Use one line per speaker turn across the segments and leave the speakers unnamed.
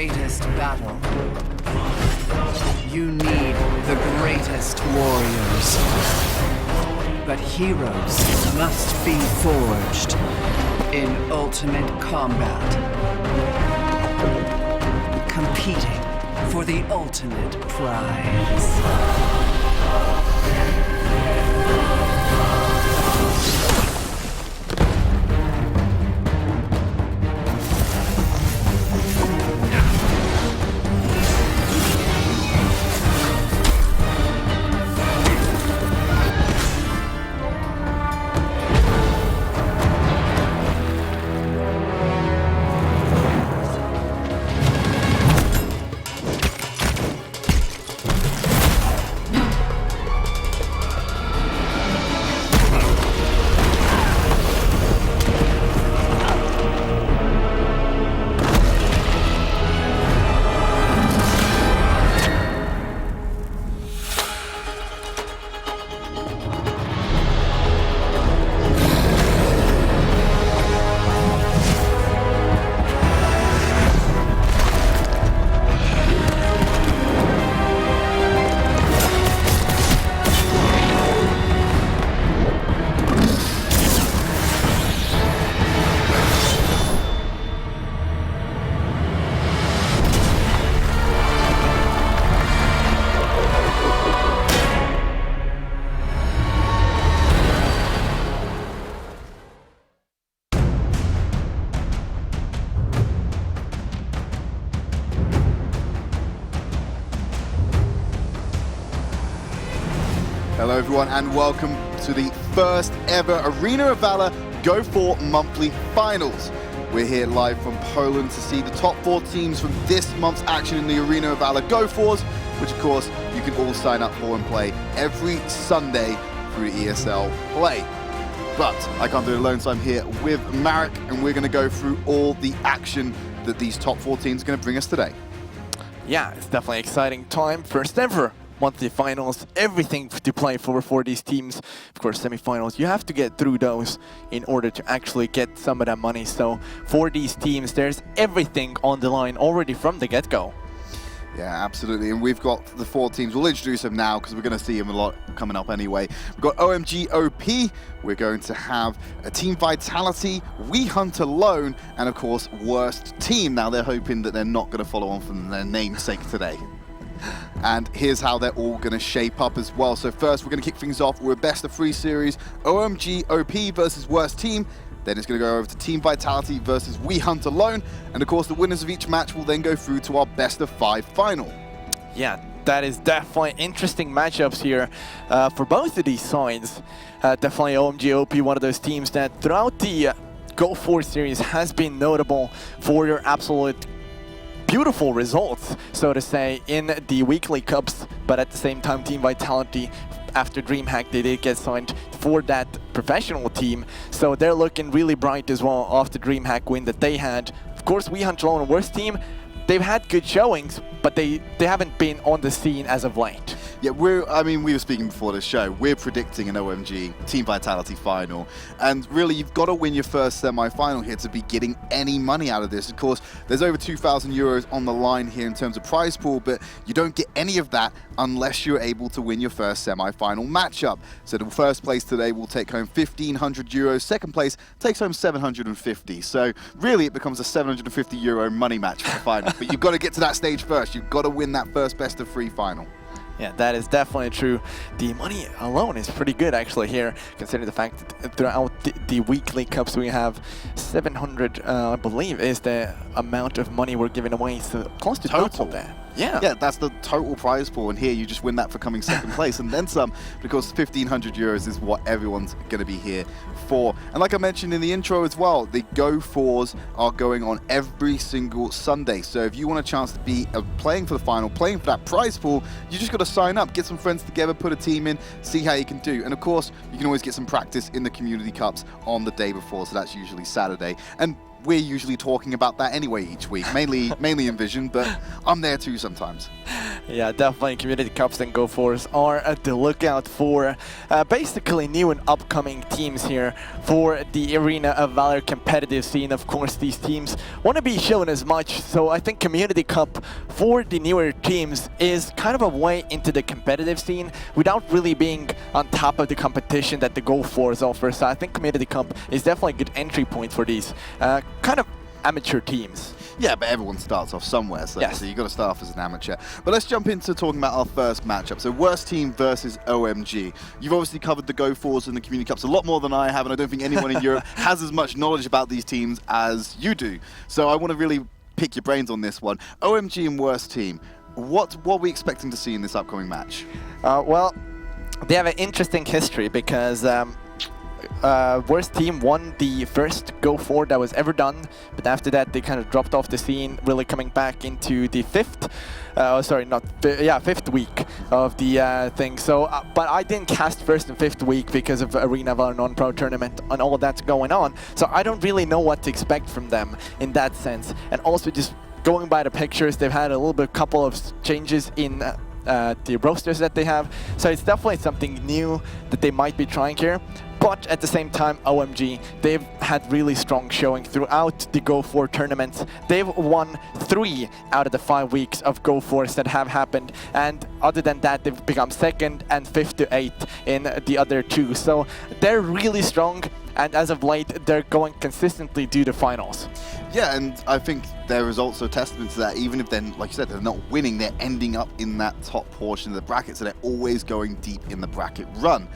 greatest battle, you need the greatest warriors. But heroes must be forged in ultimate combat, competing for the ultimate prize.
Hello everyone and welcome to the first ever Arena of Valor GO4 monthly finals. We're here live from Poland to see the top 4 teams from this month's action in the Arena of Valor GO4s, which of course you can all sign up for and play every Sunday through ESL Play. But I can't do it alone, so I'm here with Marek and we're going to go through all the action that these top 4 teams are going to bring us today.
Yeah, it's definitely an exciting time. First ever monthly finals, everything to play for these teams. Of course, semifinals, you have to get through those in order to actually get some of that money. So for these teams, there's everything on the line already from the get-go.
Yeah, absolutely. And we've got the 4 teams. We'll introduce them now because we're going to see them a lot coming up anyway. We've got OMG-OP. We're going to have a Team Vitality, We Hunt Alone, and of course, Worst Team. Now they're hoping that they're not going to follow on from their namesake today. And here's how they're all going to shape up as well. So first, we're going to kick things off with a best of 3 series, OMG-OP versus Worst Team. Then it's going to go over to Team Vitality versus We Hunt Alone. And of course, the winners of each match will then go through to our best of 5 final.
Yeah, that is definitely interesting matchups here for both of these sides. Definitely OMG-OP, one of those teams that throughout the GO4 series has been notable for their absolute beautiful results, so to say, in the weekly cups, but at the same time, Team Vitality, after DreamHack, they did get signed for that professional team, so they're looking really bright as well off the DreamHack win that they had. Of course, We Hunt Alone, Worst Team, they've had good showings, but they haven't been on the scene as of late.
Yeah, we were speaking before the show. We're predicting an OMG Team Vitality final. And really, you've got to win your first semi-final here to be getting any money out of this. Of course, there's over 2,000 euros on the line here in terms of prize pool, but you don't get any of that unless you're able to win your first semi-final matchup. So the first place today will take home 1,500 euros. Second place takes home 750. So really, it becomes a 750 euro money match for the final. But you've got to get to that stage first. You've got to win that first best of 3 final.
Yeah, that is definitely true. The money alone is pretty good actually here, considering the fact that throughout the weekly cups we have 700, I believe, is the amount of money we're giving away. So close to total that. Yeah,
that's the total prize pool, and here you just win that for coming second place and then some, because 1,500 euros is what everyone's going to be here for. And like I mentioned in the intro as well, the GO4s are going on every single Sunday. So if you want a chance to be playing for the final, playing for that prize pool, you just got to sign up, get some friends together, put a team in, see how you can do. And of course, you can always get some practice in the community cups on the day before, so that's usually Saturday. And we're usually talking about that anyway each week, mainly in Vision, but I'm there too sometimes.
Yeah, definitely Community Cups and Go4s are at the lookout for basically new and upcoming teams here for the Arena of Valor competitive scene. Of course, these teams want to be shown as much, so I think Community Cup for the newer teams is kind of a way into the competitive scene without really being on top of the competition that the Go4s offer. So I think Community Cup is definitely a good entry point for these kind of amateur teams.
Yeah, but everyone starts off somewhere, so,
yes.
So you've got to start off as an amateur. But let's jump into talking about our first matchup. So worst team versus OMG. You've obviously covered the Go4s and the Community Cups a lot more than I have, and I don't think anyone in Europe has as much knowledge about these teams as you do. So I want to really pick your brains on this one. OMG and worst team. What are we expecting to see in this upcoming match?
Well, they have an interesting history because worst team won the first Go4 that was ever done, but after that they kind of dropped off the scene, really coming back into the fifth week of the thing. So, but I didn't cast first and fifth week because of Arena Valor non-pro tournament and all that's going on. So I don't really know what to expect from them in that sense. And also just going by the pictures, they've had a little bit, couple of changes in the rosters that they have. So it's definitely something new that they might be trying here. But at the same time, OMG, they've had really strong showing throughout the Go4 tournaments. They've won 3 out of the 5 weeks of Go4s that have happened. And other than that, they've become 2nd and 5th to 8th in the other 2. So they're really strong. And as of late, they're going consistently to the finals.
Yeah, and I think there is also a testament to that. Even if they're, like you said, they're not winning, they're ending up in that top portion of the bracket. So they're always going deep in the bracket run.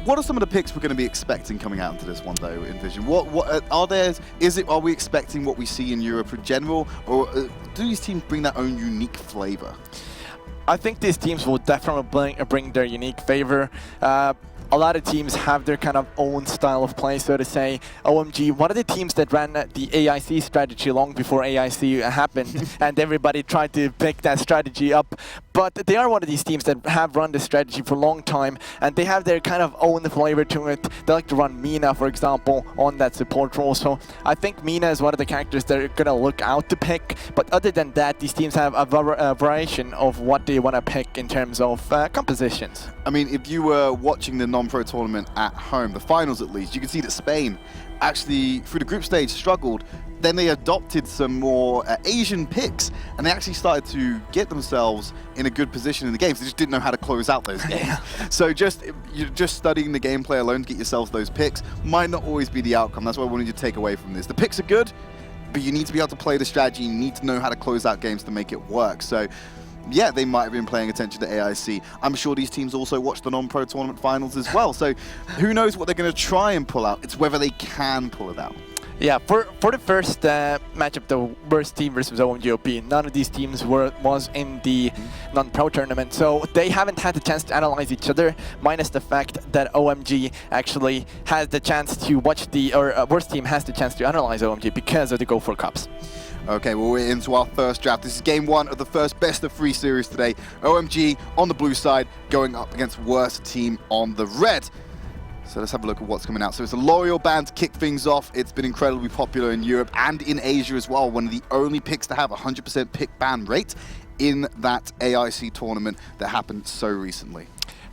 What are some of the picks we're going to be expecting coming out into this one, though, in Vision? What are there? Are we expecting what we see in Europe in general, or do these teams bring their own unique flavor?
I think these teams will definitely bring their unique flavor. A lot of teams have their kind of own style of play, so to say. OMG, one of the teams that ran the AIC strategy long before AIC happened, and everybody tried to pick that strategy up. But they are one of these teams that have run the strategy for a long time, and they have their kind of own flavor to it. They like to run Mina, for example, on that support role. So I think Mina is one of the characters they're going to look out to pick. But other than that, these teams have a variation of what they want to pick in terms of compositions.
I mean, if you were watching the non-pro tournament at home, the finals at least, you can see that Spain actually, through the group stage, struggled. Then they adopted some more Asian picks, and they actually started to get themselves in a good position in the games. They just didn't know how to close out those games. So you're just studying the gameplay alone to get yourselves those picks might not always be the outcome. That's what I wanted you to take away from this. The picks are good, but you need to be able to play the strategy. You need to know how to close out games to make it work. So yeah, they might have been paying attention to AIC. I'm sure these teams also watch the non-pro tournament finals as well. So who knows what they're going to try and pull out. It's whether they can pull it out.
Yeah, for the first matchup, the worst team versus OMGOP, none of these teams was in the non-pro tournament, so they haven't had the chance to analyze each other, minus the fact that OMG actually has the chance to watch worst team has the chance to analyze OMG because of the Go4 Cups.
Okay, well, we're into our first draft. This is game 1 of the first best of 3 series today. OMG on the blue side going up against worst team on the red. So let's have a look at what's coming out. So it's a L'Oreal band to kick things off. It's been incredibly popular in Europe and in Asia as well. One of the only picks to have 100% pick ban rate in that AIC tournament that happened so recently.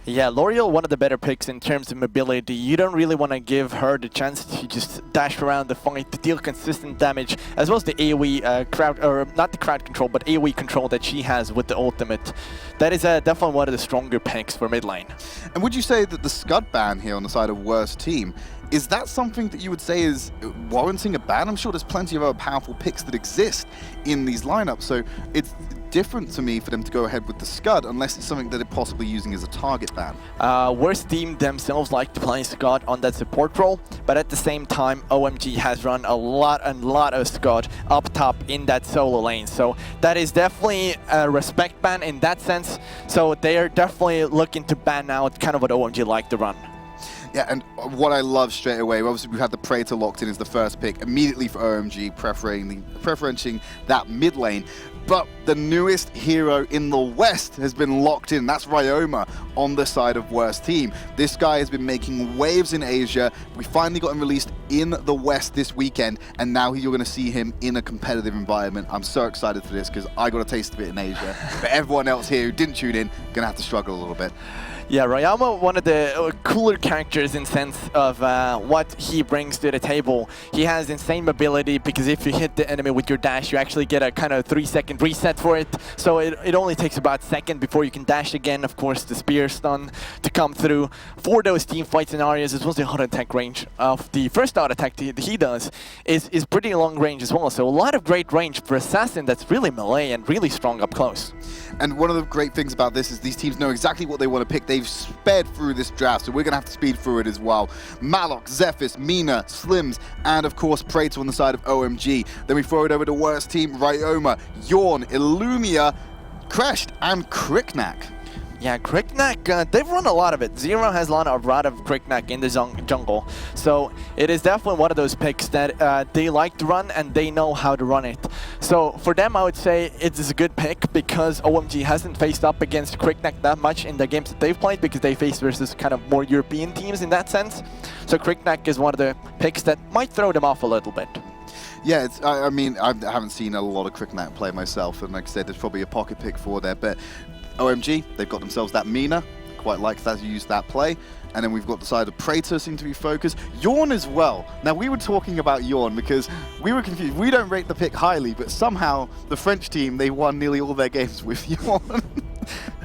Yeah, L'Oreal, one of the better picks in terms of mobility. You don't really want to give her the chance to just dash around the fight, to deal consistent damage, as well as the AoE crowd, or not the crowd control, but AoE control that she has with the ultimate. That is definitely one of the stronger picks for mid lane.
And would you say that the Scud ban here on the side of worst team, is that something that you would say is warranting a ban? I'm sure there's plenty of other powerful picks that exist in these lineups, so it's different to me for them to go ahead with the Scud unless it's something that they're possibly using as a target ban.
Worst team themselves like to play Scud on that support role, but at the same time, OMG has run a lot of Scud up top in that solo lane, so that is definitely a respect ban in that sense. So they are definitely looking to ban out kind of what OMG like to run.
Yeah, and what I love straight away, obviously we had the Praetor locked in as the first pick, immediately for OMG, preferencing that mid lane. But the newest hero in the West has been locked in. That's Ryoma on the side of Worst Team. This guy has been making waves in Asia. We finally got him released in the West this weekend, and now you're going to see him in a competitive environment. I'm so excited for this because I got a taste of it in Asia. But everyone else here who didn't tune in, going to have to struggle a little bit.
Yeah, Ryoma, one of the cooler characters in sense of what he brings to the table. He has insane mobility because if you hit the enemy with your dash, you actually get a kind of 3-second reset for it. So it only takes about a second before you can dash again. Of course, the spear stun to come through. For those team fight scenarios, as well as the auto attack range of the first auto attack he does is pretty long range as well. So a lot of great range for Assassin that's really melee and really strong up close.
And one of the great things about this is these teams know exactly what they want to pick. They've sped through this draft, so we're going to have to speed through it as well. Malok, Zephys, Mina, Slims, and of course Praetor on the side of OMG. Then we throw it over to Worst Team, Ryoma, Yorn, Illumia, Crest, and Kriknak.
Yeah, Kriknak, they've run a lot of it. Zero has run a lot of Kriknak in the jungle. So it is definitely one of those picks that they like to run and they know how to run it. So for them, I would say it is a good pick because OMG hasn't faced up against Kriknak that much in the games that they've played because they faced versus kind of more European teams in that sense. So Kriknak is one of the picks that might throw them off a little bit.
Yeah, I mean, I haven't seen a lot of Kriknak play myself, and like I said, there's probably a pocket pick for there, but OMG, they've got themselves that Mina, quite like that, use that play. And then we've got the side of Praetor seem to be focused. Yorn as well. Now, we were talking about Yorn because we were confused. We don't rate the pick highly, but somehow the French team, they won nearly all their games with Yorn.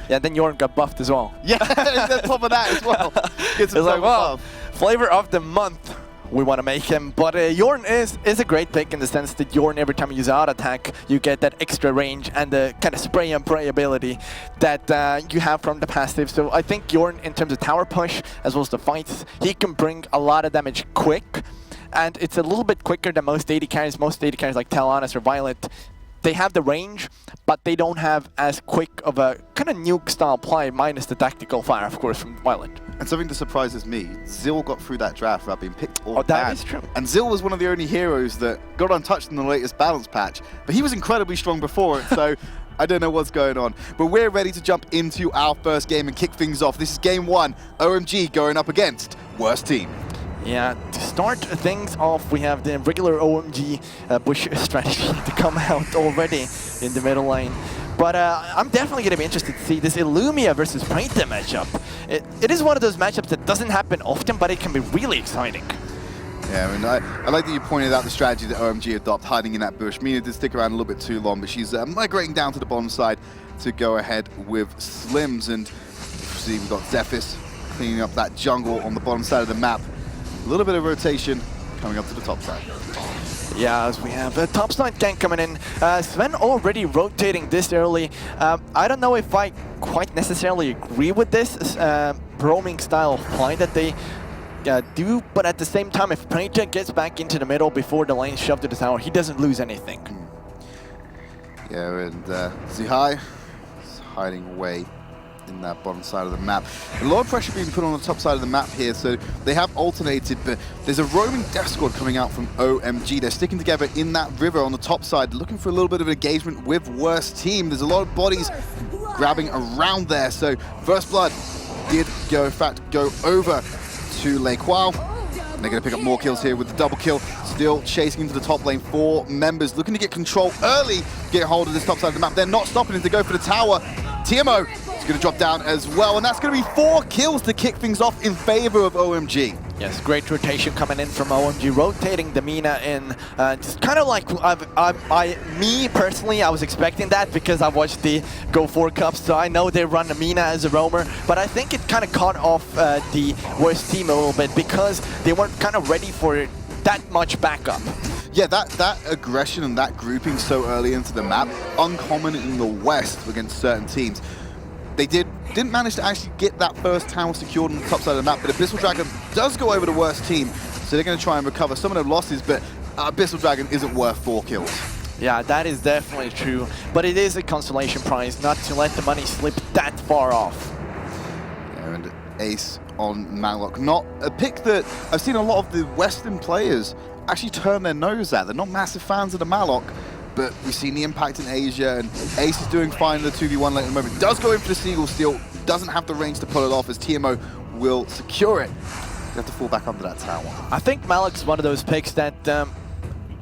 Yeah, then Yorn got buffed as well.
Yeah, on top of that as well. It's
like, well, flavor of the month. We want to make him, but Yorn is a great pick in the sense that Yorn, every time you use auto attack, you get that extra range and the kind of spray and pray ability that you have from the passive. So I think Yorn, in terms of tower push as well as the fights, he can bring a lot of damage quick, and it's a little bit quicker than most AD carries. Most AD carries like Talonus or Violet, they have the range, but they don't have as quick of a kind of nuke style play, minus the tactical fire, of course, from Violet.
And something that surprises me, Zill got through that draft without being picked or
banned. That is true.
And Zill was one of the only heroes that got untouched in the latest balance patch, but he was incredibly strong before it, so I don't know what's going on. But we're ready to jump into our first game and kick things off. This is game one, OMG going up against Worst Team.
Yeah, to start things off, we have the regular OMG Bush strategy to come out already in the middle lane. But I'm definitely going to be interested to see this Illumia versus Praetor matchup. It is one of those matchups that doesn't happen often, but it can be really exciting.
Yeah, and I like that you pointed out the strategy that OMG adopt, hiding in that bush. Mina did stick around a little bit too long, but she's migrating down to the bottom side to go ahead with Slims. And see, we've got Zephys cleaning up that jungle on the bottom side of the map. A little bit of rotation coming up to the top side.
Yeah, as we have a top side gank coming in. Sven already rotating this early. I don't know if I quite necessarily agree with this roaming style of play that they do, but at the same time, if Praetor gets back into the middle before the lane shoved to the tower, he doesn't lose anything.
Yeah, and Zihai is hiding away in that bottom side of the map. A lot of pressure being put on the top side of the map here, so they have alternated, but there's a roaming death squad coming out from OMG. They're sticking together in that river on the top side, looking for a little bit of engagement with Worst Team. There's a lot of bodies grabbing around there, so First Blood did go, in fact, go over to Lei Quao. They're going to pick up more kills here with the double kill. Still chasing into the top lane. 4 members looking to get control early, get hold of this top side of the map. They're not stopping it to go for the tower. TMO is going to drop down as well, and that's going to be 4 kills to kick things off in favor of OMG.
Yes, great rotation coming in from OMG, rotating the Mina in. Just kind of like, me personally, I was expecting that because I watched the GO4 Cups, so I know they run the Mina as a roamer, but I think it kind of caught off the Worst Team a little bit because they weren't kind of ready for that much backup.
Yeah, that aggression and that grouping so early into the map, uncommon in the West against certain teams. They didn't manage to actually get that first tower secured on the top side of the map, but Abyssal Dragon does go over the Worst Team, so they're going to try and recover some of their losses, but Abyssal Dragon isn't worth 4 kills.
Yeah, that is definitely true, but it is a consolation prize not to let the money slip that far off.
Yeah, and Ace on Malok, not a pick that I've seen a lot of the Western players actually turn their nose at. They're not massive fans of the Malok, but we've seen the impact in Asia, and Ace is doing fine in the 2v1 late at the moment. Does go in for the Seagull Steal, doesn't have the range to pull it off as TMO will secure it. You have to fall back under that tower.
I think Malik's one of those picks that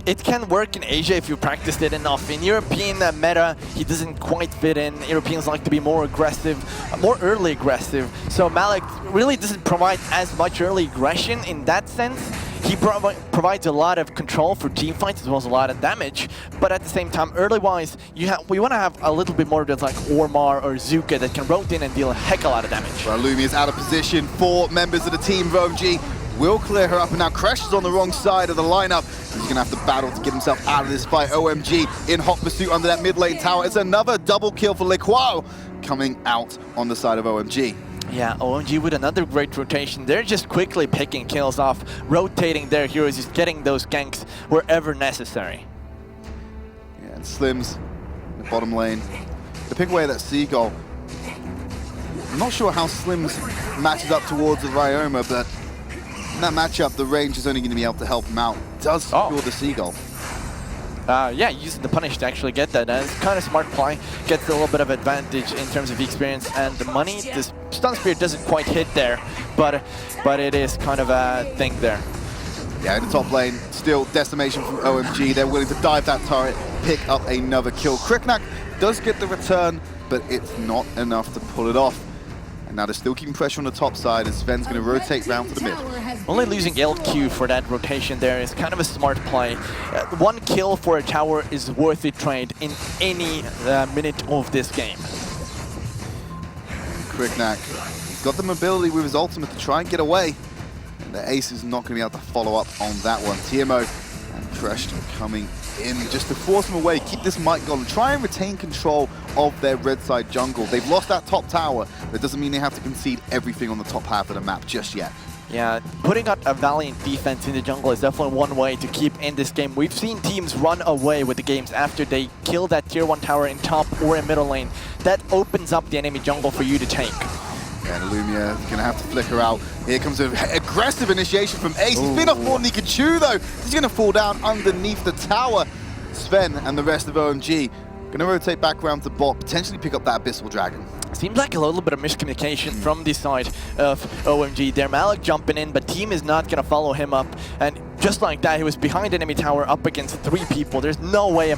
it can work in Asia if you practiced it enough. In European meta, he doesn't quite fit in. Europeans like to be more aggressive, more early aggressive. So Malik really doesn't provide as much early aggression in that sense. He provides a lot of control for team fights as well as a lot of damage, but at the same time, early-wise, we want to have a little bit more of like Ormar or Zuka that can rotate in and deal a heck of a lot of damage.
Well, Lumia's out of position. 4 members of the team of OMG will clear her up, and now Crash is on the wrong side of the lineup. He's going to have to battle to get himself out of this fight. OMG in hot pursuit under that mid lane tower. It's another double kill for Lequao coming out on the side of OMG.
Yeah, OMG with another great rotation. They're just quickly picking kills off, rotating their heroes, just getting those ganks wherever necessary.
Yeah, and Slims in the bottom lane. They pick away that Seagull. I'm not sure how Slims matches up towards the Ryoma, but in that matchup, the range is only going to be able to help him out. Does secure the Seagull.
Yeah, using the punish to actually get that. It's kind of smart play. Gets a little bit of advantage in terms of the experience and the money. This stun spear doesn't quite hit there, but it is kind of a thing there.
Yeah, in the top lane, still decimation from OMG. They're willing to dive that turret, pick up another kill. Kriknak does get the return, but it's not enough to pull it off. And now they're still keeping pressure on the top side, and Sven's going to rotate round to the mid.
Only losing LQ for that rotation there is kind of a smart play. 1 kill for a tower is worth a trade in any minute of this game.
Kriknak, he's got the mobility with his ultimate to try and get away. And the ace is not going to be able to follow up on that one. TMO and Crest coming in just to force him away, keep this might going, try and retain control of their red side jungle. They've lost that top tower, but it doesn't mean they have to concede everything on the top half of the map just yet.
Yeah, putting out a valiant defense in the jungle is definitely one way to keep in this game. We've seen teams run away with the games after they kill that tier 1 tower in top or in middle lane. That opens up the enemy jungle for you to take.
And Lumia is going to have to flicker out. Here comes an aggressive initiation from Ace. He's been off more than he could chew, though. He's going to fall down underneath the tower. Sven and the rest of OMG going to rotate back around to bot, potentially pick up that Abyssal Dragon.
Seems like a little bit of miscommunication from the side of OMG there. Malik jumping in, but team is not going to follow him up. And just like that, he was behind enemy tower up against 3 people. There's no way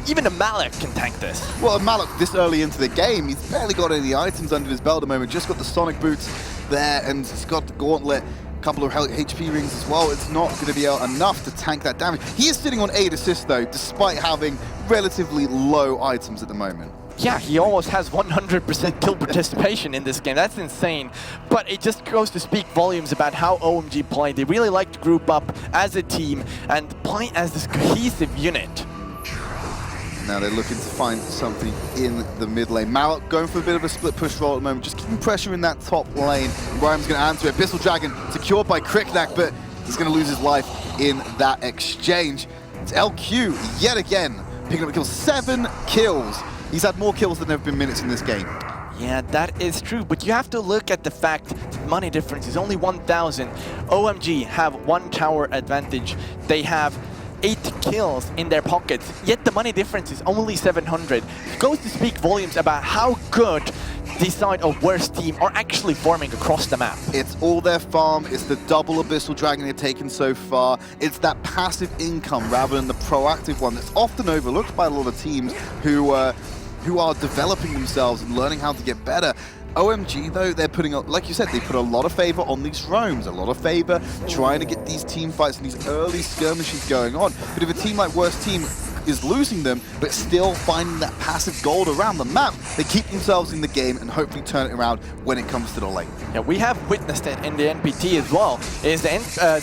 even a Malik can tank this.
Well, Malik this early into the game, he's barely got any items under his belt at the moment. Just got the Sonic Boots there, and he's got the Gauntlet, a couple of HP rings as well. It's not going to be enough to tank that damage. He is sitting on 8 assists, though, despite having relatively low items at the moment.
Yeah, he almost has 100% kill participation in this game. That's insane. But it just goes to speak volumes about how OMG play. They really like to group up as a team and play as this cohesive unit.
Now they're looking to find something in the mid lane. Malik going for a bit of a split push roll at the moment, just keeping pressure in that top lane. Ryan's going to answer it. Abyssal Dragon secured by Kriknak, but he's going to lose his life in that exchange. It's LQ yet again, picking up a kill. 7 kills. He's had more kills than there have been minutes in this game.
Yeah, that is true, but you have to look at the fact that money difference is only 1,000. OMG have 1 tower advantage. They have 8 kills in their pockets, yet the money difference is only 700. It goes to speak volumes about how good the side of worst team are actually forming across the map.
It's all their farm, it's the double Abyssal Dragon they've taken so far. It's that passive income rather than the proactive one that's often overlooked by a lot of teams who are developing themselves and learning how to get better. OMG, though, they're putting, like you said, they put a lot of favor on these roams, a lot of favor trying to get these team fights and these early skirmishes going on. But if a team like Worst Team is losing them, but still finding that passive gold around the map, they keep themselves in the game and hopefully turn it around when it comes to the lane.
Yeah, we have witnessed it in the NPT as well, is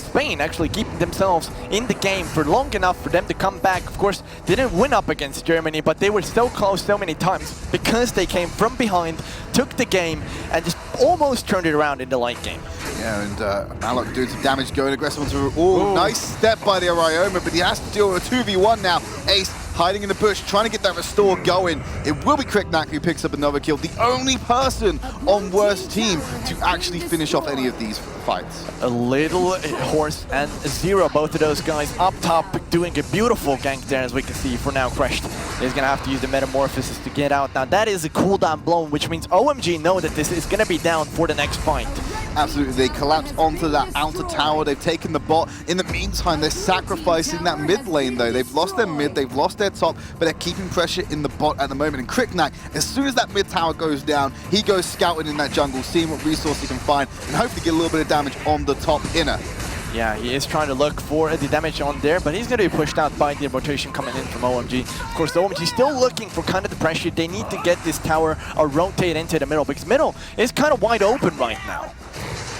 Spain actually keeping themselves in the game for long enough for them to come back. Of course, they didn't win up against Germany, but they were so close so many times because they came from behind, took the game, and just almost turned it around in the late game.
Yeah, and Malik doing some damage, going aggressive onto... Oh, nice step by the Ryoma, but he has to deal with a 2v1 now. Ace hiding in the bush, trying to get that restore going. It will be Kriknak who picks up another kill, the only person on worst team to actually finish off any of these fights.
A little horse and Zero, both of those guys up top doing a beautiful gank there, as we can see. For now, Crushed is going to have to use the Metamorphosis to get out. Now that is a cooldown blown, which means OMG know that this is going to be down for the next fight.
Absolutely, they collapse onto that outer tower. They've taken the bot. In the meantime, they're sacrificing that mid lane, though. They've lost their mid, they've lost their top, but they're keeping pressure in the bot at the moment. And Kriknak, as soon as that mid tower goes down, he goes scouting in that jungle, seeing what resource he can find, and hopefully get a little bit of damage on the top inner.
Yeah, he is trying to look for the damage on there, but he's going to be pushed out by the rotation coming in from OMG. Of course, OMG still looking for kind of the pressure. They need to get this tower or rotate into the middle, because middle is kind of wide open right now.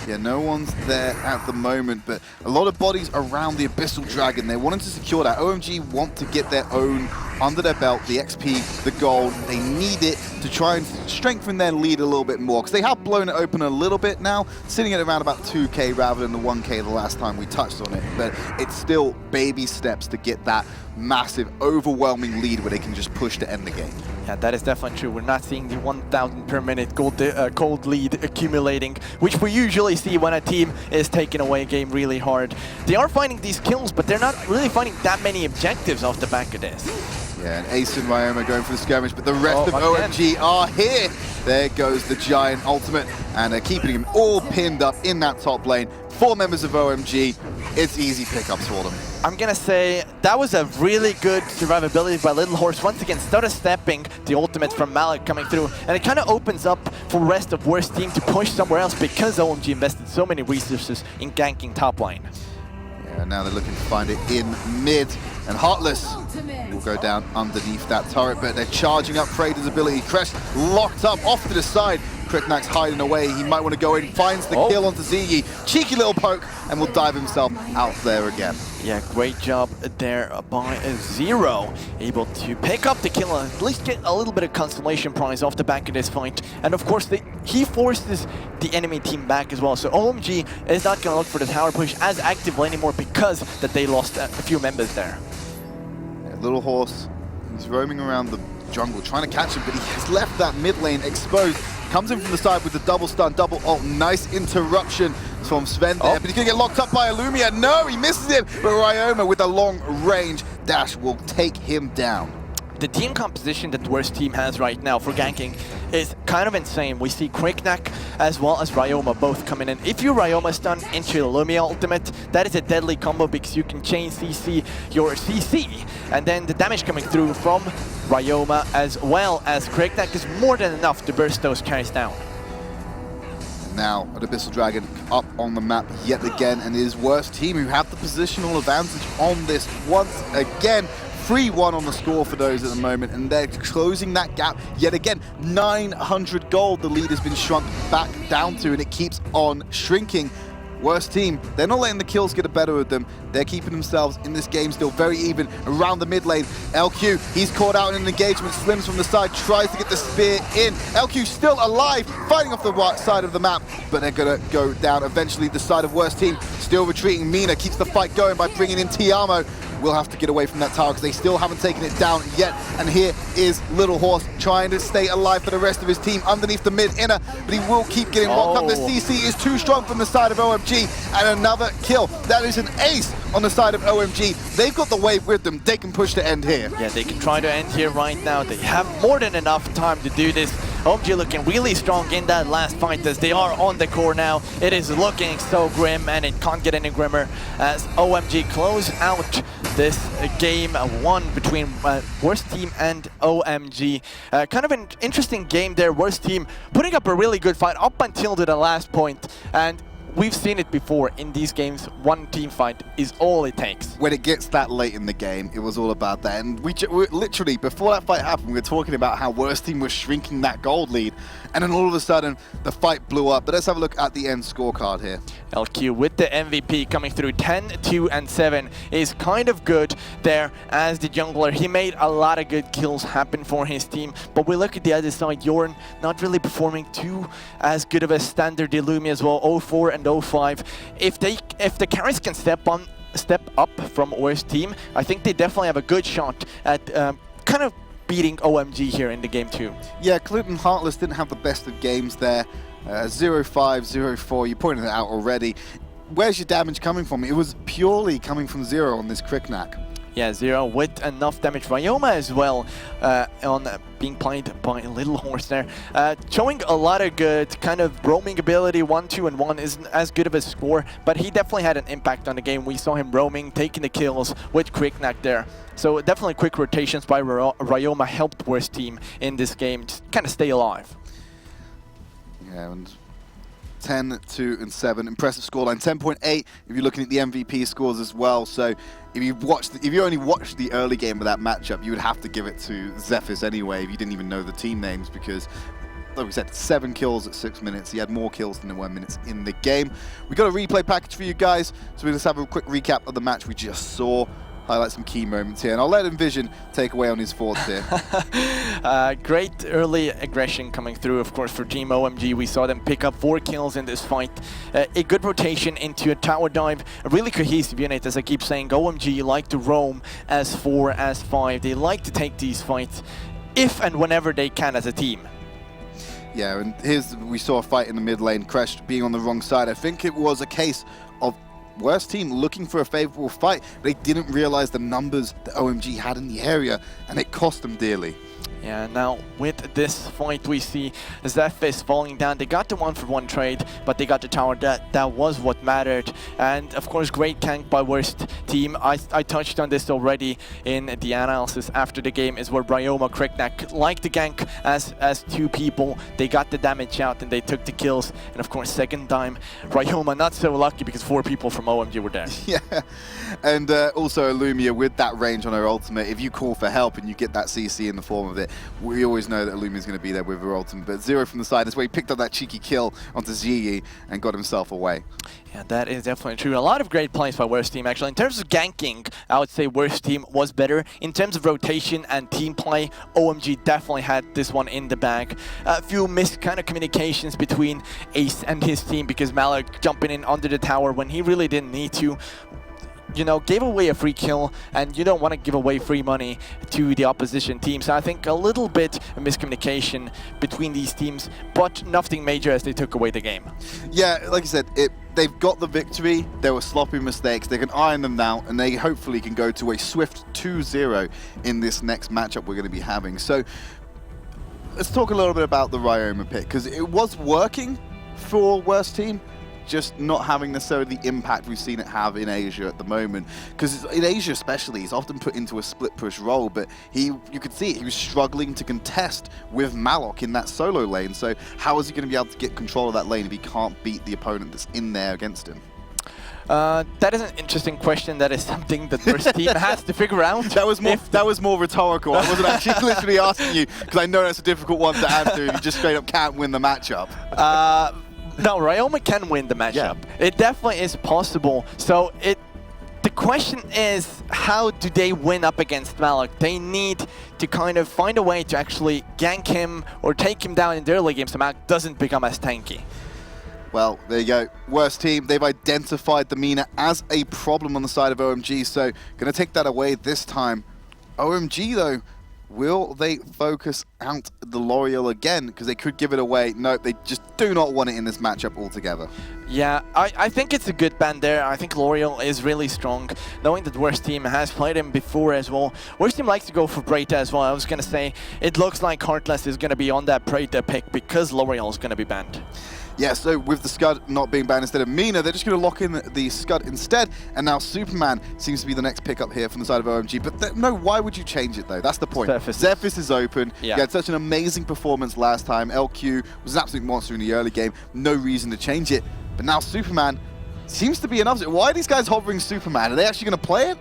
Yeah, no one's there at the moment, but a lot of bodies around the Abyssal Dragon. They wanted to secure that. OMG want to get their own under their belt, the XP, the gold. They need it to try and strengthen their lead a little bit more, because they have blown it open a little bit now, sitting at around about 2k rather than the 1k the last time we touched on it. But it's still baby steps to get that massive, overwhelming lead where they can just push to end the game.
Yeah, that is definitely true. We're not seeing the 1,000 per minute gold lead accumulating, which we usually see when a team is taking away a game really hard. They are finding these kills, but they're not really finding that many objectives off the back of this.
Yeah, and Ace and Ryoma going for the skirmish, but the rest of OMG are here. There goes the Giant ultimate, and they're keeping him all pinned up in that top lane. 4 members of OMG, it's easy pickups for them.
I'm gonna say that was a really good survivability by Little Horse. Once again, started stepping the ultimate from Malik coming through, and it kind of opens up for the rest of Worst Team to push somewhere else, because OMG invested so many resources in ganking top lane.
Yeah, now they're looking to find it in mid, and Heartless will go down underneath that turret, but they're charging up Praetor's ability. Crest locked up off to the side. Kriknak's hiding away. He might want to go in, finds the kill onto Ziggy. Cheeky little poke, and will dive himself out there again.
Yeah, great job there by Zero. Able to pick up the kill and at least get a little bit of consolation prize off the back of this fight. And of course, he forces the enemy team back as well. So OMG is not going to look for the tower push as actively anymore, because that they lost a few members there.
Yeah, Little Horse, he's roaming around the jungle trying to catch him, but he has left that mid lane exposed. Comes in from the side with the double stun, double ult. Nice interruption from Sven there, but he's going to get locked up by Illumia. No, he misses him, but Ryoma with a long range dash will take him down.
The team composition that the Worst Team has right now for ganking is kind of insane. We see Kriknak as well as Ryoma both coming in. If you Ryoma stun into Illumia ultimate, that is a deadly combo, because you can chain CC your CC, and then the damage coming through from Ryoma as well as Kriknak is more than enough to burst those carries down.
Now, an Abyssal Dragon up on the map yet again, and it is Worst Team who have the positional advantage on this once again. 3-1 on the score for those at the moment, and they're closing that gap yet again. 900 gold the lead has been shrunk back down to, and it keeps on shrinking. Worst Team, they're not letting the kills get the better of them. They're keeping themselves in this game still very even around the mid lane. LQ, he's caught out in an engagement, slims from the side, tries to get the spear in. LQ still alive, fighting off the right side of the map, but they're gonna go down eventually. The side of Worst Team still retreating. Mina keeps the fight going by bringing in Tiamo. Will have to get away from that tower because they still haven't taken it down yet. And here is Little Horse trying to stay alive for the rest of his team underneath the mid inner, but he will keep getting locked up. The CC is too strong from the side of OMG, and another kill. That is an ace on the side of OMG. They've got the wave with them. They can push to end here.
Yeah, they can try to end here right now. They have more than enough time to do this. OMG looking really strong in that last fight as they are on the core now. It is looking so grim, and it can't get any grimmer as OMG close out this game 1 between Worst Team and OMG. Kind of an interesting game there. Worst Team putting up a really good fight up until to the last point, and we've seen it before in these games. One team fight is all it takes.
When it gets that late in the game, it was all about that. And we literally, before that fight happened, we were talking about how Worst Team was shrinking that gold lead. And then all of a sudden, the fight blew up. But let's have a look at the end scorecard here.
LQ with the MVP coming through 10, 2, and 7 is kind of good there as the jungler. He made a lot of good kills happen for his team. But we look at the other side, Jorn not really performing too as good of a standard Illumia as well, 0-4 and 0-5. If the carries can step on step up from worst team, I think they definitely have a good shot at kind of beating OMG here in the game 2.
Yeah, Clinton Heartless didn't have the best of games there. 0-5, 0-4, you pointed it out already. Where's your damage coming from? It was purely coming from Zero on this Kriknak.
Yeah, Zero with enough damage. Ryoma as well on being played by Little Horse there. Showing a lot of good kind of roaming ability. 1, 2, and 1 isn't as good of a score, but he definitely had an impact on the game. We saw him roaming, taking the kills with Kriknak there. So definitely quick rotations by Ryoma helped worst team in this game just kind of stay alive.
Yeah, and 10, 2, and 7. Impressive scoreline. 10.8 if you're looking at the MVP scores as well. So if you only watched the early game of that matchup, you would have to give it to Zephys anyway if you didn't even know the team names, because like we said, 7 kills at 6 minutes. He had more kills than there were minutes in the game. We got a replay package for you guys, so we'll just have a quick recap of the match we just saw. Highlight some key moments here, and I'll let Envision take away on his thoughts here.
Great early aggression coming through, of course, for Team OMG. We saw them pick up 4 kills in this fight. A good rotation into a tower dive, a really cohesive unit, as I keep saying. OMG like to roam as 4, as 5. They like to take these fights if and whenever they can as a team.
Yeah, and we saw a fight in the mid lane, Crash being on the wrong side. I think it was a case of worst team looking for a favorable fight, but they didn't realize the numbers that OMG had in the area, and it cost them dearly.
Yeah, now with this fight we see Zephys falling down. They got the 1-for-1 trade, but they got the tower. That was what mattered. And of course, great gank by worst team. I touched on this already in the analysis after the game, is where Ryoma, Kriknak like the gank as 2 people. They got the damage out and they took the kills. And of course, second time, Ryoma not so lucky because 4 people from OMG were there.
Yeah, and also Illumia with that range on her ultimate. If you call for help and you get that CC in the form of it, we always know that Illumia's going to be there with her ultimate. But Zero from the side is where he picked up that cheeky kill onto Ziyi and got himself away.
Yeah, that is definitely true. A lot of great plays by worst team, actually. In terms of ganking, I would say worst team was better. In terms of rotation and team play, OMG definitely had this one in the bag. A few missed kind of communications between Ace and his team, because Malik jumping in under the tower when he really didn't need to, you know, gave away a free kill, and you don't want to give away free money to the opposition team. So I think a little bit of miscommunication between these teams, but nothing major as they took away the game.
Yeah, like I said, they've got the victory. There were sloppy mistakes. They can iron them now, and they hopefully can go to a swift 2-0 in this next matchup we're going to be having. So let's talk a little bit about the Ryoma pick, because it was working for worst team, just not having necessarily the impact we've seen it have in Asia at the moment. Because in Asia especially, he's often put into a split push role, but you could see it, he was struggling to contest with Malok in that solo lane. So how is he going to be able to get control of that lane if he can't beat the opponent that's in there against him?
That is an interesting question. That is something that first team has to figure out.
That was more rhetorical. I wasn't actually literally asking you, because I know that's a difficult one to answer. You just straight up can't win the matchup.
No, Ryoma can win the matchup. Yeah. It definitely is possible. So the question is, how do they win up against Malok? They need to kind of find a way to actually gank him or take him down in the early game so Malok doesn't become as tanky.
Well, there you go. Worst team, they've identified the Mina as a problem on the side of OMG, so going to take that away this time. OMG, though, will they focus out the L'Oreal again? Because they could give it away. Nope, they just do not want it in this matchup altogether.
Yeah, I think it's a good ban there. I think L'Oreal is really strong, knowing that Worst Team has played him before as well. Worst Team likes to go for Brayta as well. I was going to say, it looks like Heartless is going to be on that Brayta pick because L'Oreal is going to be banned.
Yeah, so with the Scud not being banned instead of Mina, they're just going to lock in the Scud instead. And now Superman seems to be the next pickup here from the side of OMG. But no, why would you change it, though? That's the point. Zephys is open. Yeah. He had such an amazing performance last time. LQ was an absolute monster in the early game. No reason to change it. But now Superman seems to be enough. Why are these guys hovering Superman? Are they actually going to play it?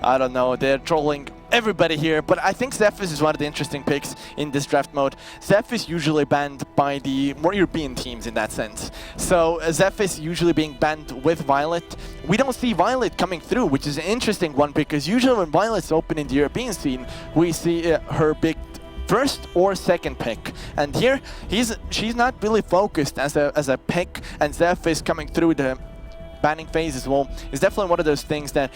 I don't know. They're trolling everybody here, but I think Zephys is one of the interesting picks in this draft mode. Zephys usually banned by the more European teams in that sense. So Zephys usually being banned with Violet. We don't see Violet coming through, which is an interesting one, because usually when Violet's open in the European scene, we see her big first or second pick, and here she's not really focused as a pick, and Zephys coming through the banning phase as well is definitely one of those things that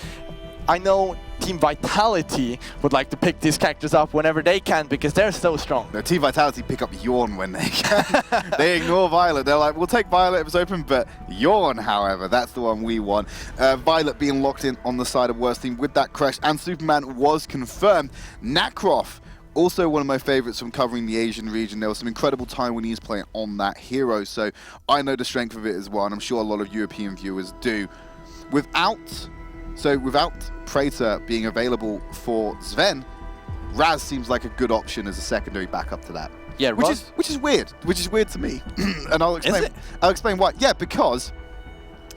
I know Team Vitality would like to pick these characters up whenever they can because they're so strong.
No, Team Vitality pick up Yawn when they can. They ignore Violet. They're like, we'll take Violet if it's open, but Yawn, however, that's the one we want. Violet being locked in on the side of Worst Team with that crash, and Superman was confirmed. Nakroff, also one of my favorites from covering the Asian region. There was some incredible time when he was playing on that hero, so I know the strength of it as well, and I'm sure a lot of European viewers do. Without Praetor being available for Sven, Raz seems like a good option as a secondary backup to that.
Yeah,
which is weird to me, and I'll explain why. Yeah, because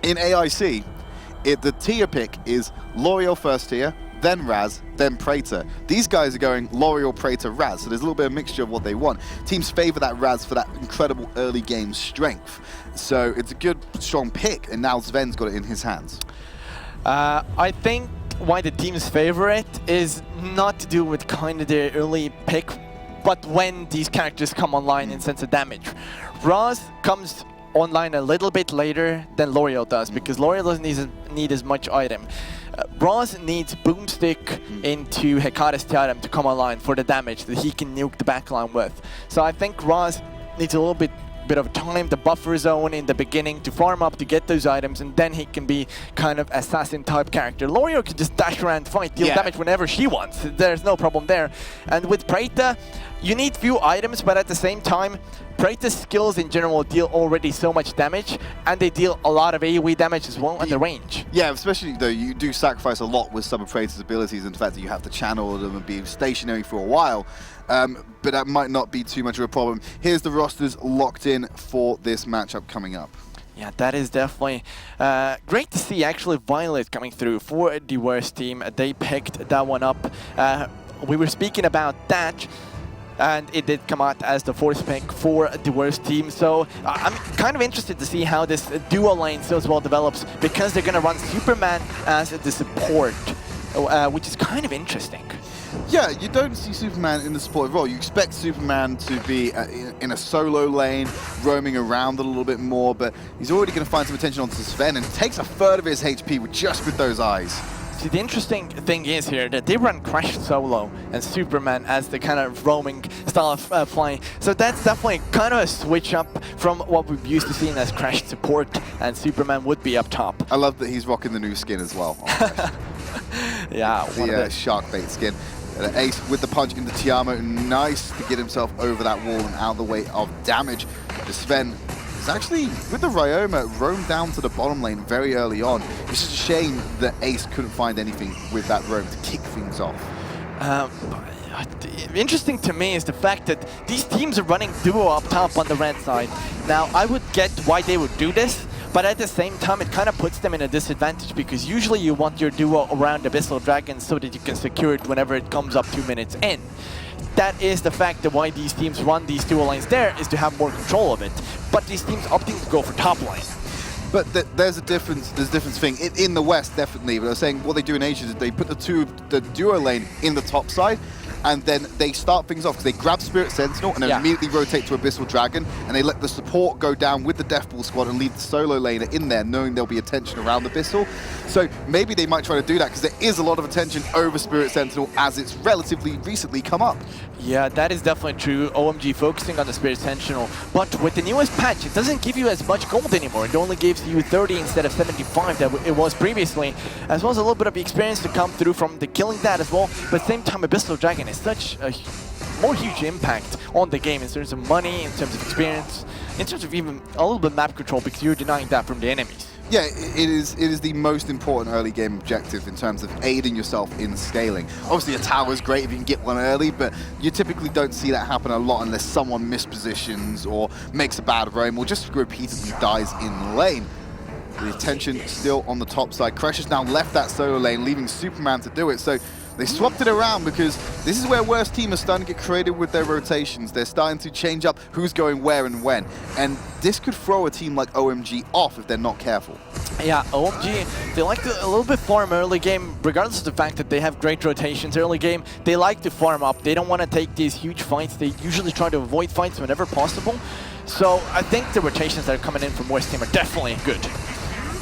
in AIC, the tier pick is L'Oreal first tier, then Raz, then Praetor. These guys are going L'Oreal, Praetor, Raz, so there's a little bit of mixture of what they want. Teams favor that Raz for that incredible early game strength, so it's a good, strong pick, and now Sven's got it in his hands.
I think why the team's favorite is not to do with kind of their early pick, but when these characters come online in sense of damage. Raz comes online a little bit later than L'Oreal does, because L'Oreal doesn't need as much item. Raz needs Boomstick into Hecata's Tiara to come online for the damage that he can nuke the backline with. So I think Raz needs a little bit of time, the buffer zone in the beginning to farm up to get those items, and then he can be kind of assassin type character. L'Oreal can just dash around, fight, deal damage whenever she wants. There's no problem there. And with Praetor, you need few items, but at the same time, Praetor's skills in general deal already so much damage, and they deal a lot of AoE damage as well, and the range.
Yeah, especially though you do sacrifice a lot with some of Praetor's abilities, and the fact that you have to channel them and be stationary for a while. But that might not be too much of a problem. Here's the rosters locked in for this matchup coming up.
Yeah, that is definitely great to see actually Violet coming through for the Worst Team. They picked that one up. We were speaking about that, and it did come out as the 4th pick for the Worst Team. So I'm kind of interested to see how this duo lane so well develops, because they're going to run Superman as the support, which is kind of interesting.
Yeah, you don't see Superman in the support role. You expect Superman to be in a solo lane, roaming around a little bit more, but he's already going to find some attention onto Sven, and takes a third of his HP just with those eyes.
See, the interesting thing is here that they run Crash solo and Superman as the kind of roaming style of playing. So that's definitely kind of a switch up from what we've used to seeing as Crash support, and Superman would be up top.
I love that he's rocking the new skin as well.
Yeah,
the shark bait skin. Ace with the punch into Tiamo, nice to get himself over that wall and out of the way of damage. Sven is actually, with the Ryoma, roamed down to the bottom lane very early on. It's just a shame that Ace couldn't find anything with that roam to kick things off.
Interesting to me is the fact that these teams are running duo up top on the red side. Now, I would get why they would do this, but at the same time, it kind of puts them in a disadvantage, because usually you want your duo around Abyssal Dragon so that you can secure it whenever it comes up 2 minutes in. That is the fact that why these teams run these duo lanes there, is to have more control of it. But these teams opting to go for top lane.
But there's a difference thing. In the West, definitely. But I was saying what they do in Asia is they put the duo lane in the top side, and then they start things off because they grab Spirit Sentinel and then immediately rotate to Abyssal Dragon, and they let the support go down with the Death Ball squad and leave the solo laner in there, knowing there'll be attention around Abyssal. So maybe they might try to do that, because there is a lot of attention over Spirit Sentinel as it's relatively recently come up.
Yeah, that is definitely true. OMG focusing on the Spirit Sentinel. But with the newest patch, it doesn't give you as much gold anymore. It only gives you 30 instead of 75 that it was previously, as well as a little bit of experience to come through from the killing that as well. But at the same time, Abyssal Dragon is such a more huge impact on the game in terms of money, in terms of experience, in terms of even a little bit map control, because you're denying that from the enemies.
Yeah, it is the most important early game objective in terms of aiding yourself in scaling. Obviously a tower is great if you can get one early, but you typically don't see that happen a lot unless someone mispositions or makes a bad roam or just repeatedly dies in lane. The attention still on the top side. Crash has now left that solo lane, leaving Superman to do it. So they swapped it around, because this is where Worst Team are starting to get creative with their rotations. They're starting to change up who's going where and when. And this could throw a team like OMG off if they're not careful.
Yeah, OMG, they like to a little bit farm early game, regardless of the fact that they have great rotations early game. They like to farm up. They don't want to take these huge fights. They usually try to avoid fights whenever possible. So I think the rotations that are coming in from Worst Team are definitely good.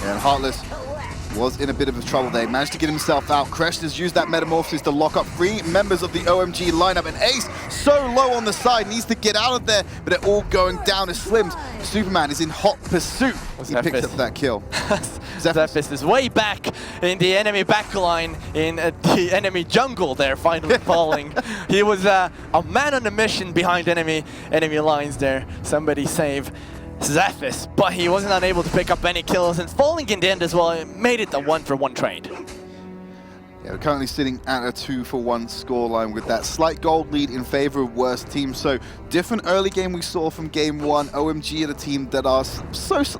And Heartless was in a bit of trouble there. He managed to get himself out. Kresh has used that metamorphosis to lock up 3 members of the OMG lineup. And Ace, so low on the side, needs to get out of there, but they're all going down as Slims. Superman is in hot pursuit. He picks up that kill.
Zephys is way back in the enemy backline, in the enemy jungle there, finally falling. He was a man on a mission behind enemy lines there. Somebody save Zephys, but he wasn't unable to pick up any kills, and falling in the end as well, it made it a 1-for-1 trade.
Yeah, we're currently sitting at a 2-for-1 scoreline with that slight gold lead in favor of worst team. So different early game we saw from game 1. OMG are the team that are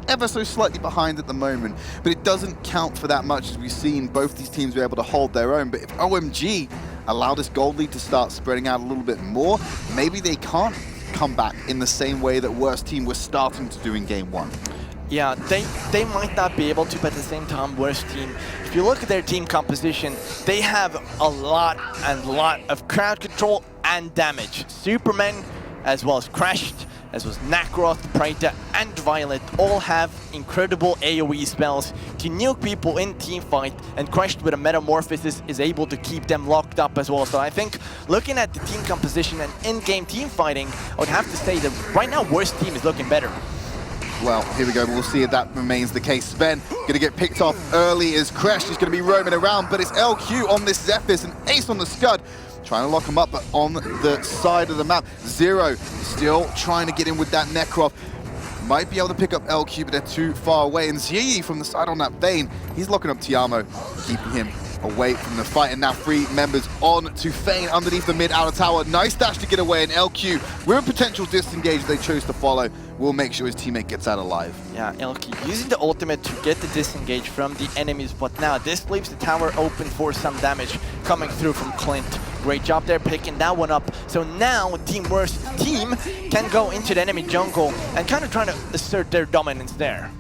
ever so slightly behind at the moment, but it doesn't count for that much, as we've seen both these teams be able to hold their own. But if OMG allow this gold lead to start spreading out a little bit more, maybe they can't come back in the same way that worst team was starting to do in game 1.
Yeah, they might not be able to, but at the same time, worst team, if you look at their team composition, they have a lot of crowd control and damage. Superman, as well as Crashed, as well as Nacroth, Praetor, and Violet, all have incredible AoE spells to nuke people in team fight, and Crashed with a metamorphosis is able to keep them locked up as well. So I think looking at the team composition and in-game team fighting, I would have to say that right now worst team is looking better.
Well, here we go. We'll see if that remains the case. Sven going to get picked off early as Kresh is going to be roaming around, but it's LQ on this Zephys and Ace on the Scud. Trying to lock him up, but on the side of the map. Zero still trying to get in with that Necroth. Might be able to pick up LQ, but they're too far away. And Ziyi from the side on that Vayne, he's locking up Tiamo, keeping him away from the fight. And now 3 members on to Fane underneath the mid-outer tower. Nice dash to get away, and LQ, with a potential disengage they chose to follow, will make sure his teammate gets out alive.
Yeah, LQ using the ultimate to get the disengage from the enemies, but now this leaves the tower open for some damage coming through from Clint. Great job there picking that one up. So now Team Worst team can go into the enemy jungle and kind of trying to assert their dominance there.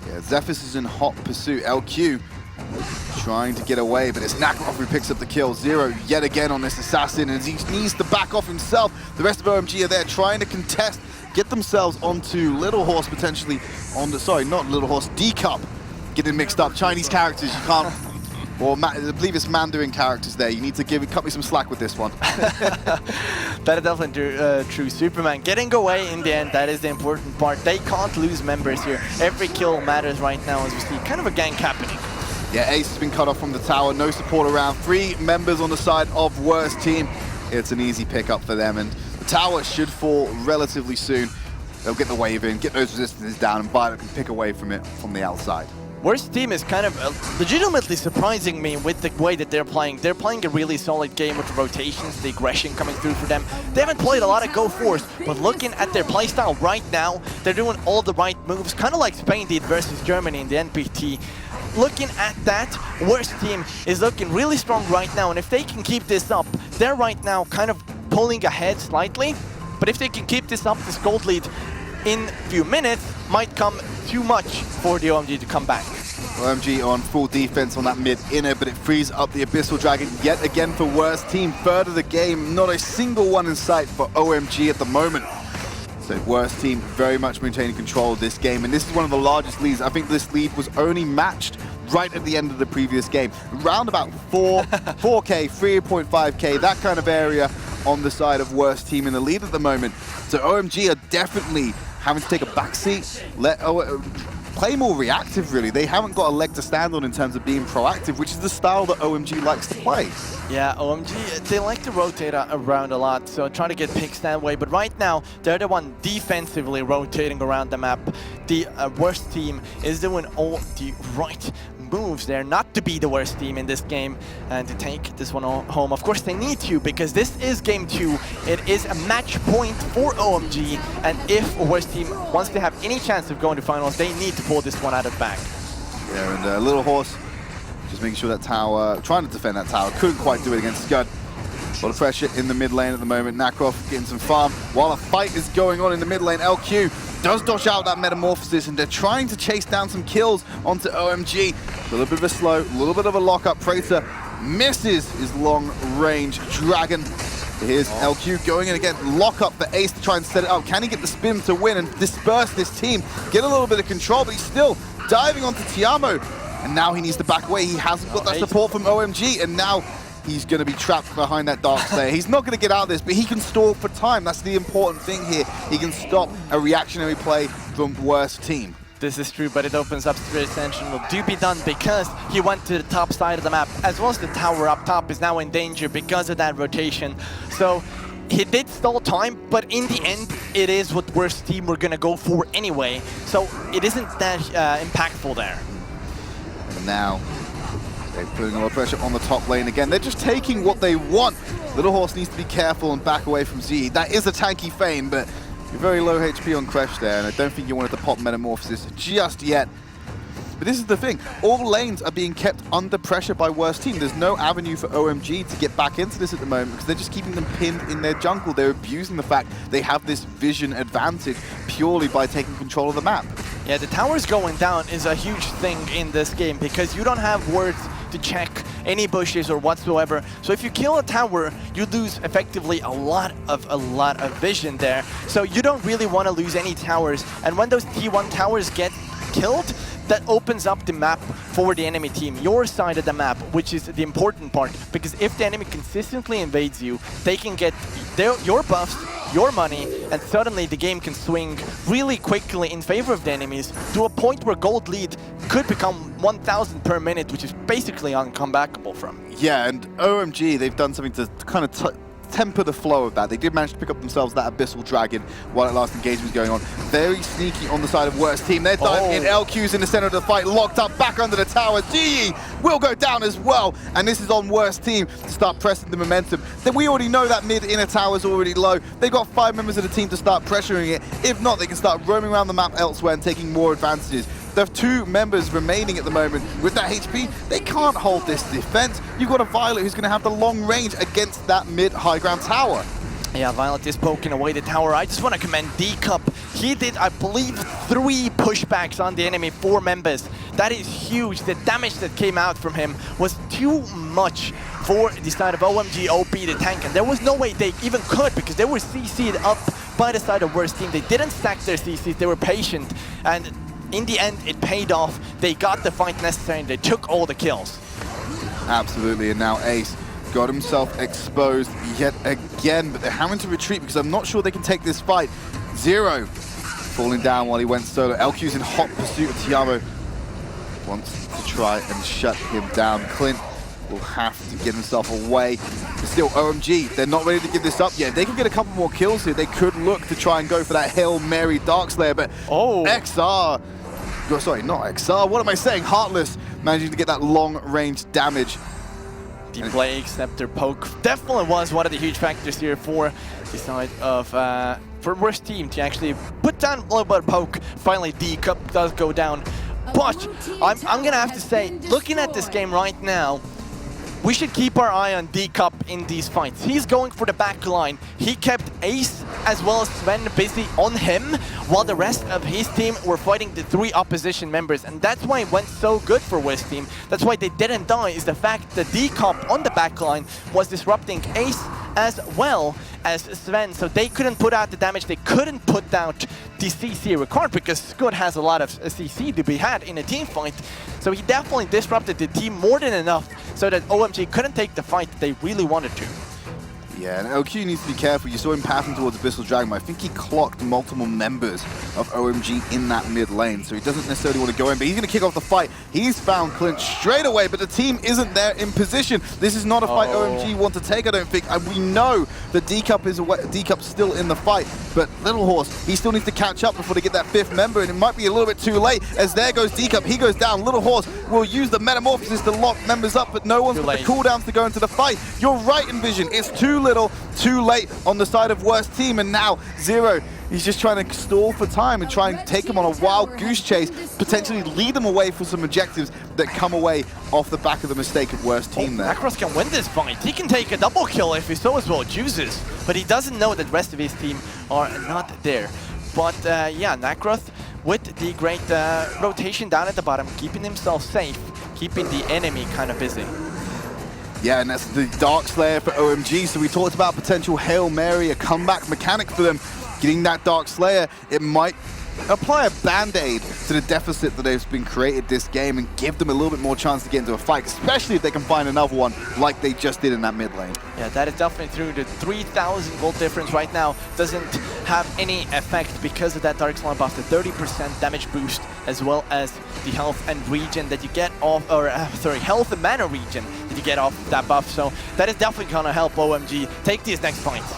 Yeah, Zephys is in hot pursuit. LQ trying to get away, but it's Nacroth who picks up the kill. Zero yet again on this assassin, and he needs to back off himself. The rest of OMG are there trying to contest, get themselves onto Little Horse potentially on the, sorry, not Little Horse, D-Cup. Getting mixed up. Chinese characters, you can't, or I believe it's Mandarin characters there. You need to cut me some slack with this one.
That is definitely true. Superman getting away in the end, that is the important part. They can't lose members here. Every kill matters right now, as we see kind of a gank happening.
Yeah, Ace has been cut off from the tower, no support around. 3 members on the side of worst team. It's an easy pickup for them, and the tower should fall relatively soon. They'll get the wave in, get those resistances down, and Violet can pick away from it from the outside.
Worst team is kind of legitimately surprising me with the way that they're playing. They're playing a really solid game with the rotations, the aggression coming through for them. They haven't played a lot of GO4s, but looking at their playstyle right now, they're doing all the right moves, kind of like Spain did versus Germany in the NPT. Looking at that, Worst team is looking really strong right now, and if they can keep this up, they're right now kind of pulling ahead slightly, but if they can keep this up, this gold lead in a few minutes might come too much for the OMG to come back.
OMG on full defense on that mid-inner, but it frees up the Abyssal Dragon yet again for worst team. Third of the game, not a single one in sight for OMG at the moment. So worst team very much maintaining control of this game, and this is one of the largest leads. I think this lead was only matched right at the end of the previous game. Around about 4K, 3.5K, that kind of area on the side of worst team in the lead at the moment. So OMG are definitely having to take a backseat, play more reactive, really. They haven't got a leg to stand on in terms of being proactive, which is the style that OMG likes to play.
Yeah, OMG, they like to rotate around a lot, so trying to get picks that way. But right now, they're the one defensively rotating around the map. The worst team is doing all the right moves there, not to be the worst team in this game and to take this one home. Of course, they need to, because this is game 2. It is a match point for OMG, and if a worst team wants to have any chance of going to finals, they need to pull this one out of the bag.
Yeah, and Little Horse just making sure that tower, trying to defend that tower, couldn't quite do it against Scud. A lot of pressure in the mid lane at the moment. Nacroth getting some farm while a fight is going on in the mid lane. LQ does dodge out that metamorphosis, and they're trying to chase down some kills onto OMG. A little bit of a slow, a little bit of a lockup. Praetor misses his long-range dragon. Here's LQ going in again. Lock up for Ace to try and set it up. Can he get the spin to win and disperse this team? Get a little bit of control, but he's still diving onto Tiamo. And now he needs to back away. He hasn't got that support from OMG, and now he's going to be trapped behind that Dark Slayer. He's not going to get out of this, but he can stall for time. That's the important thing here. He can stop a reactionary play from worst team.
This is true, but it opens up serious tension. Will do be done because he went to the top side of the map, as well as the tower up top is now in danger because of that rotation. So he did stall time, but in the end, it is what worst team we're going to go for anyway. So it isn't that impactful there.
And now they're putting a lot of pressure on the top lane again. They're just taking what they want. Little Horse needs to be careful and back away from Z. That is a tanky Feign, but you're very low HP on Crash there, and I don't think you wanted to pop Metamorphosis just yet. But this is the thing, all lanes are being kept under pressure by worst team. There's no avenue for OMG to get back into this at the moment because they're just keeping them pinned in their jungle. They're abusing the fact they have this vision advantage purely by taking control of the map.
Yeah, the towers going down is a huge thing in this game because you don't have words to check any bushes or whatsoever. So if you kill a tower, you lose effectively a lot of vision there. So you don't really want to lose any towers. And when those T1 towers get killed, that opens up the map for the enemy team, your side of the map, which is the important part. Because if the enemy consistently invades you, they can get your buffs, your money, and suddenly the game can swing really quickly in favor of the enemies to a point where gold lead could become 1,000 per minute, which is basically uncomebackable from.
Yeah, and OMG, they've done something to kind of temper the flow of that. They did manage to pick up themselves that Abyssal Dragon while that last engagement was going on. Very sneaky on the side of worst team. They're diving in. LQ's in the center of the fight, locked up back under the tower. GE will go down as well, and this is on worst team to start pressing the momentum. Then we already know that mid inner tower is already low. They've got 5 members of the team to start pressuring it. If not, they can start roaming around the map elsewhere and taking more advantages. They have 2 members remaining at the moment. With that HP, they can't hold this defense. You've got a Violet who's going to have the long range against that mid-high ground tower.
Yeah, Violet is poking away the tower. I just want to commend D-Cup. He did, I believe, 3 pushbacks on the enemy, 4 members. That is huge. The damage that came out from him was too much for the side of OMG OP the tank, and there was no way they even could because they were CC'd up by the side of worst team. They didn't stack their CCs, they were patient, and in the end, it paid off. They got the fight necessary and they took all the kills.
Absolutely, and now Ace got himself exposed yet again, but they're having to retreat because I'm not sure they can take this fight. Zero falling down while he went solo. LQ's in hot pursuit of Tiamo. Wants to try and shut him down. Clint will have to get himself away. But still, OMG, they're not ready to give this up yet. If they can get a couple more kills here, they could look to try and go for that Hail Mary Darkslayer, but XR... Sorry, not XR. What am I saying? Heartless managing to get that long-range damage.
The Plague Scepter poke definitely was one of the huge factors here for the side of for worst team to actually put down a little bit of poke. Finally, D-Cup does go down. But I'm gonna have to say, looking at this game right now, we should keep our eye on D-Cup in these fights. He's going for the back line. He kept Ace as well as Sven busy on him, while the rest of his team were fighting the 3 opposition members. And that's why it went so good for West team. That's why they didn't die, is the fact that D-Cup on the back line was disrupting Ace as well as Sven. So they couldn't put out the damage. They couldn't put out the CC required because Scud has a lot of CC to be had in a team fight. So he definitely disrupted the team more than enough so that OMG couldn't take the fight they really wanted to.
Yeah, and LQ needs to be careful. You saw him passing towards Abyssal Dragon, but I think he clocked multiple members of OMG in that mid lane, so he doesn't necessarily want to go in, but he's going to kick off the fight. He's found Clint straight away, but the team isn't there in position. This is not a fight OMG want to take, I don't think. And we know that D-Cup's still in the fight, but Little Horse, he still needs to catch up before they get that 5th member, and it might be a little bit too late, as there goes D-Cup. He goes down. Little Horse will use the Metamorphosis to lock members up, but no one's got the cooldowns to go into the fight. You're right, Envision. It's too little, too late on the side of worst team, and now Zero, he's just trying to stall for time and try and take them on a wild goose chase, potentially lead them away for some objectives that come away off the back of the mistake of worst team there.
Macross can win this fight. He can take a double kill if he so as well chooses, but he doesn't know that the rest of his team are not there. But yeah, Nakroth with the great rotation down at the bottom, keeping himself safe, keeping the enemy kind of busy.
Yeah, and that's the Darkslayer for OMG. So we talked about potential Hail Mary, a comeback mechanic for them. Getting that Darkslayer, it might apply a band-aid to the deficit that has been created this game and give them a little bit more chance to get into a fight, especially if they can find another one like they just did in that mid lane.
Yeah, that is definitely true. The 3,000 gold difference right now doesn't have any effect because of that Dark Slime buff, the 30% damage boost, as well as the health and regen that you get off, or health and mana regen that you get off that buff. So that is definitely gonna help OMG take these next fights.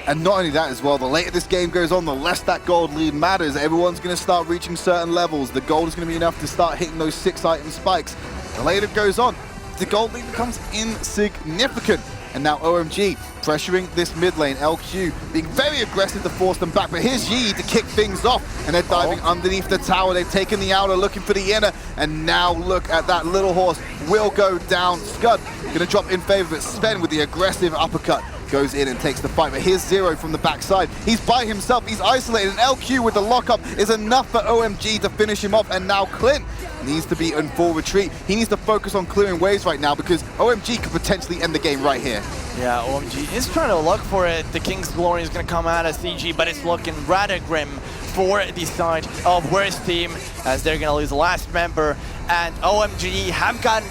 And not only that as well, the later this game goes on, the less that gold lead matters. Everyone's going to start reaching certain levels. The gold is going to be enough to start hitting those 6-item spikes. The later it goes on, the gold lead becomes insignificant. And now OMG pressuring this mid lane, LQ being very aggressive to force them back. But here's Yi to kick things off, and they're diving underneath the tower. They've taken the outer, looking for the inner, and now look at that little horse will go down. Scud gonna drop in favor of it. Sven with the aggressive uppercut goes in and takes the fight, but here's Zero from the backside. He's by himself, he's isolated, and LQ with the lockup is enough for OMG to finish him off, and now Clint needs to be in full retreat. He needs to focus on clearing waves right now because OMG could potentially end the game right here.
Yeah, OMG is trying to look for it. The King's Glory is going to come out as CG, but it's looking rather grim for the side of Worst Team as they're going to lose the last member. And OMG have gotten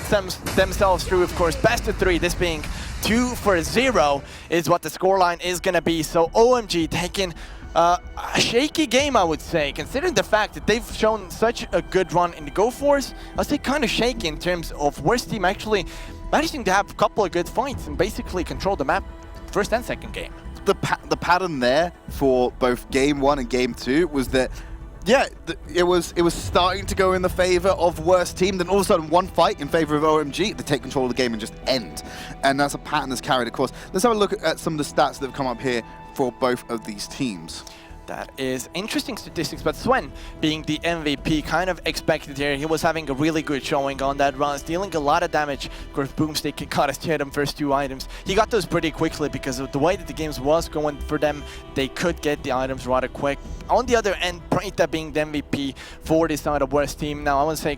themselves through, of course, best of 3, this being 2-0 is what the scoreline is going to be. So OMG taking a shaky game, I would say, considering the fact that they've shown such a good run in the Go4s. I'd say kind of shaky in terms of Worst Team actually managing to have a couple of good fights and basically control the map first and second game.
The pattern there for both game 1 and game 2 was that, yeah, it was starting to go in the favor of Worst Team, then all of a sudden one fight in favor of OMG, they take control of the game and just end. And that's a pattern that's carried across. Let's have a look at some of the stats that have come up here for both of these teams.
That is interesting statistics, but Sven being the MVP, kind of expected here. He was having a really good showing on that run, dealing a lot of damage. Of course, Boomstick got us to hit him first 2 items. He got those pretty quickly because of the way that the games was going for them. They could get the items rather quick. On the other end, Preita being the MVP for this side of Worst Team. Now, I want to say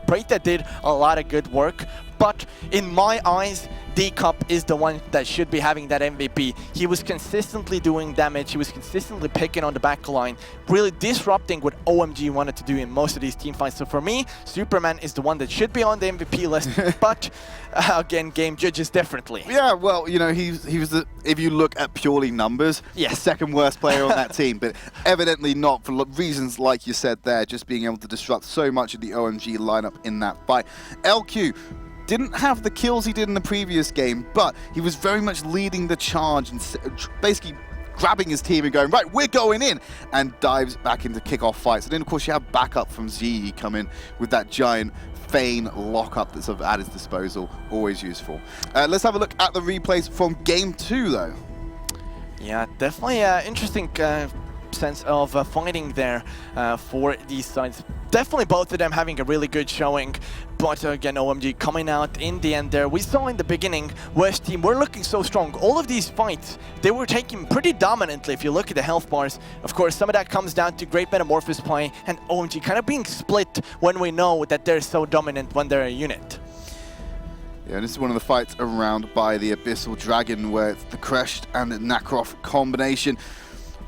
Preita did a lot of good work, but in my eyes, D-Cup is the one that should be having that MVP. He was consistently doing damage, he was consistently picking on the back line, really disrupting what OMG wanted to do in most of these team fights. So for me, Superman is the one that should be on the MVP list, but again, game judges differently.
Yeah, well, you know, he was the, if you look at purely numbers, the second worst player on that team, but evidently not for reasons like you said there, just being able to disrupt so much of the OMG lineup in that fight. LQ didn't have the kills he did in the previous game, but he was very much leading the charge and basically grabbing his team and going, right, we're going in, and dives back into kickoff fights. And then, of course, you have backup from Z come in with that giant Feign lockup that's at his disposal, always useful. Let's have a look at the replays from game 2, though.
Yeah, definitely interesting sense of fighting there for these sides. Definitely both of them having a really good showing, but again, OMG coming out in the end there. We saw in the beginning, Worst Team were looking so strong. All of these fights, they were taking pretty dominantly if you look at the health bars. Of course, some of that comes down to great Metamorphosis play and OMG kind of being split when we know that they're so dominant when they're a unit.
Yeah, this is one of the fights around by the Abyssal Dragon where it's the Crushed and the Nakaroth combination.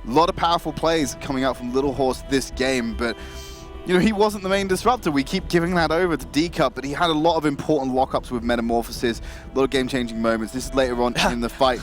A lot of powerful plays coming out from Little Horse this game, but you know, he wasn't the main disruptor. We keep giving that over to D-Cup, but he had a lot of important lockups with Metamorphosis, a lot of game-changing moments. This is later on in the fight.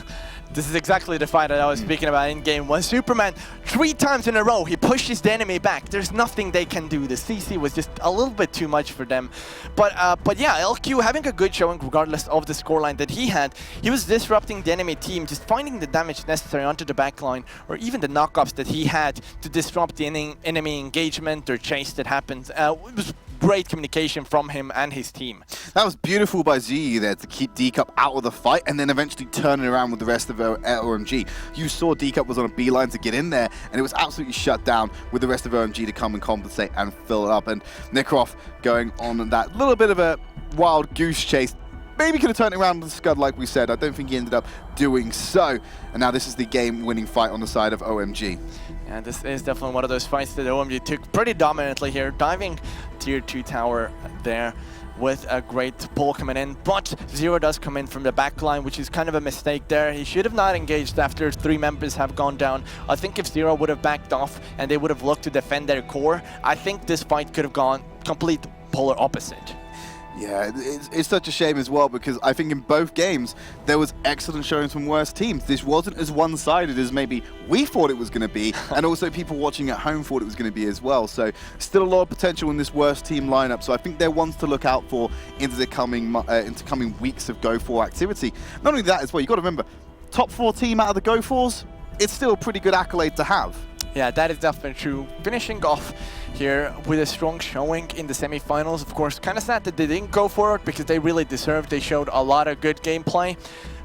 This is exactly the fight that I was speaking about in game 1. Superman, 3 times in a row, he pushes the enemy back. There's nothing they can do. The CC was just a little bit too much for them. But yeah, LQ having a good showing regardless of the scoreline that he had. He was disrupting the enemy team, just finding the damage necessary onto the backline, or even the knockups that he had to disrupt the enemy engagement or chase that happens. It was great communication from him and his team.
That was beautiful by Z there to keep D-Cup out of the fight and then eventually turn it around with the rest of OMG. You saw D-Cup was on a beeline to get in there and it was absolutely shut down with the rest of OMG to come and compensate and fill it up. And Nakaroth going on that little bit of a wild goose chase. Maybe could have turned it around with Scud like we said. I don't think he ended up doing so. And now this is the game-winning fight on the side of OMG.
Yeah, this is definitely one of those fights that OMG took pretty dominantly here, diving tier 2 tower there with a great pull coming in, but Zero does come in from the back line, which is kind of a mistake there. He should have not engaged after 3 members have gone down. I think if Zero would have backed off and they would have looked to defend their core, I think this fight could have gone complete polar opposite.
Yeah, it's such a shame as well, because I think in both games there was excellent showings from worse teams. This wasn't as one-sided as maybe we thought it was going to be, and also people watching at home thought it was going to be as well. So still a lot of potential in this worst team lineup. So I think they're ones to look out for into the coming weeks of GO4 activity. Not only that as well, you've got to remember, top 4 team out of the GO4s, it's still a pretty good accolade to have.
Yeah, that is definitely true. Finishing off here with a strong showing in the semifinals. Of course, kind of sad that they didn't go for it because they really deserved. They showed a lot of good gameplay.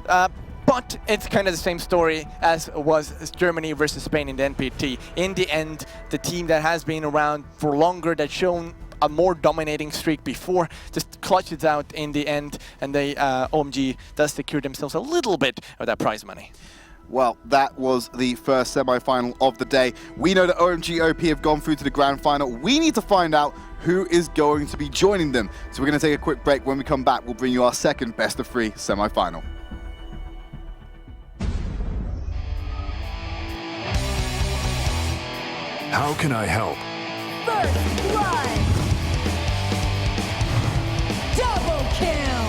But it's kind of the same story as was Germany versus Spain in the NPT. In the end, the team that has been around for longer, that's shown a more dominating streak before, just clutches out in the end, and they OMG does secure themselves a little bit of that prize money.
Well, that was the first semi-final of the day. We know that OMG OP have gone through to the grand final. We need to find out who is going to be joining them. So we're going to take a quick break. When we come back, we'll bring you our second best of 3 semi-final.
How can I help?
First blood! Double kill!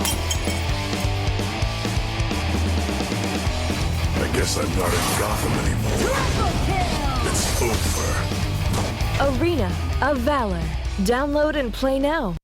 I guess I'm not in Gotham anymore.
Triple kill!
It's over.
Arena of Valor. Download and play now.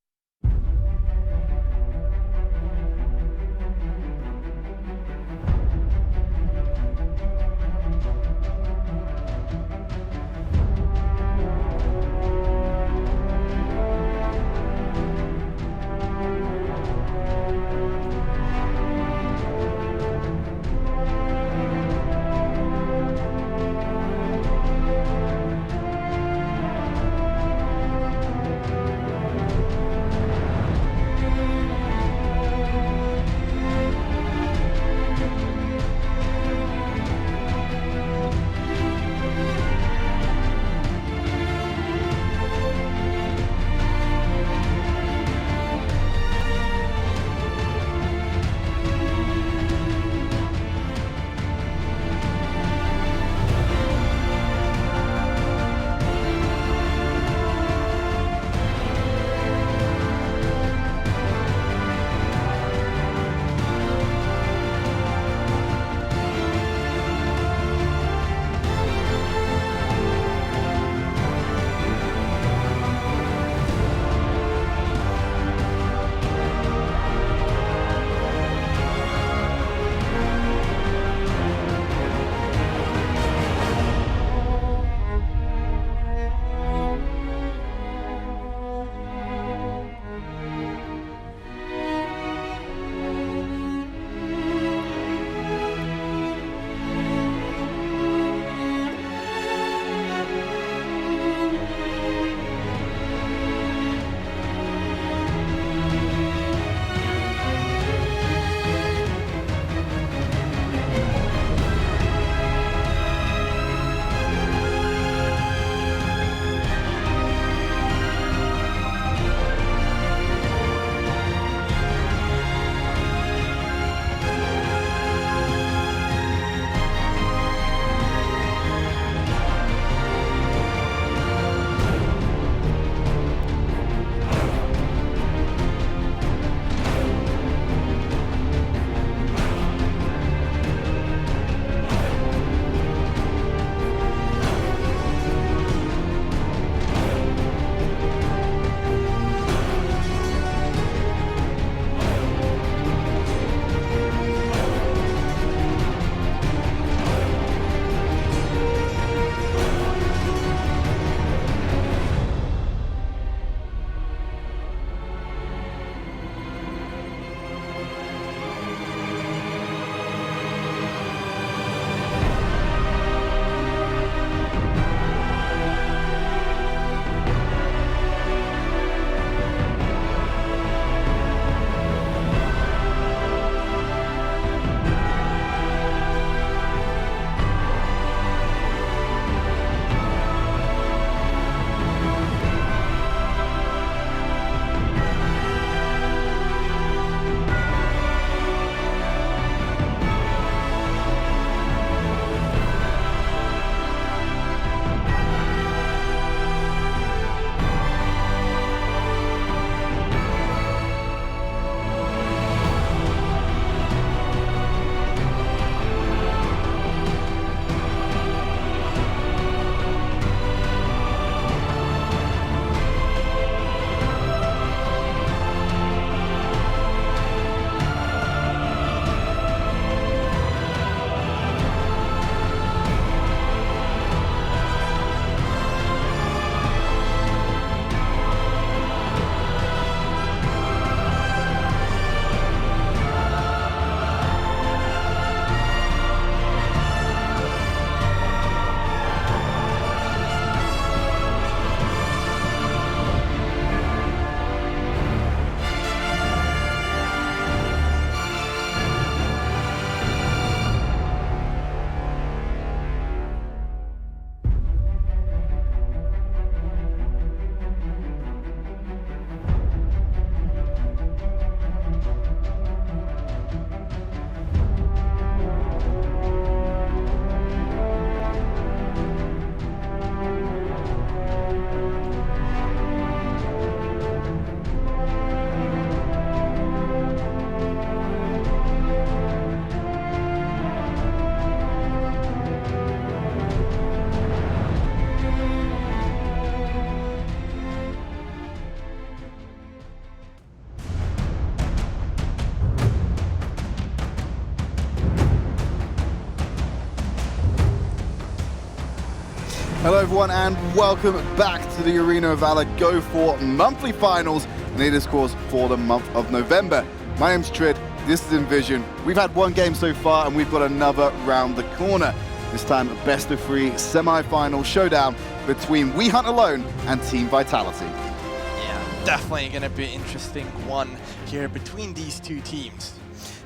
Hello everyone and welcome back to the Arena of Valor GO4 monthly finals, and it is of course for the month of November. My name's Trid, this is Envision. We've had one game so far and we've got another round the corner. This time a best of 3 semi-final showdown between We Hunt Alone and Team Vitality.
Yeah, definitely going to be an interesting one here between these two teams.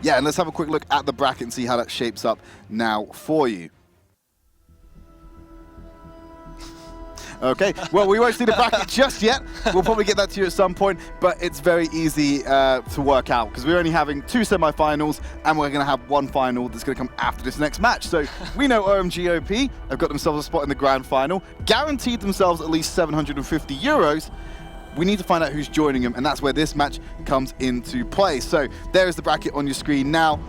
Yeah, and let's have a quick look at the bracket and see how that shapes up now for you. Okay, well, we won't see the bracket just yet. We'll probably get that to you at some point, but it's very easy to work out because we're only having 2 semi-finals and we're going to have 1 final that's going to come after this next match. So we know OMGOP have got themselves a spot in the grand final, guaranteed themselves at least 750 euros. We need to find out who's joining them, and that's where this match comes into play. So there is the bracket on your screen now.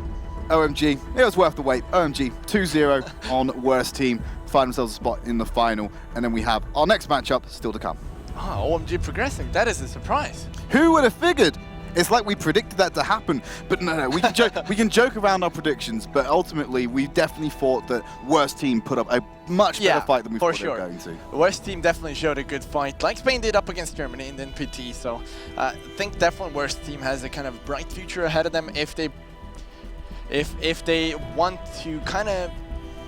OMG, it was worth the wait. OMG 2-0 on worst team, find themselves a spot in the final, and then we have our next matchup still to come.
Oh, OMG progressing, that is a surprise.
Who would have figured? It's like we predicted that to happen, but no, we can joke, we can joke around our predictions, but ultimately we definitely thought that worst team put up a much better fight than we thought they were going to.
The worst team definitely showed a good fight, like Spain did up against Germany in the NPT, so I think definitely worst team has a kind of bright future ahead of them if they want to kind of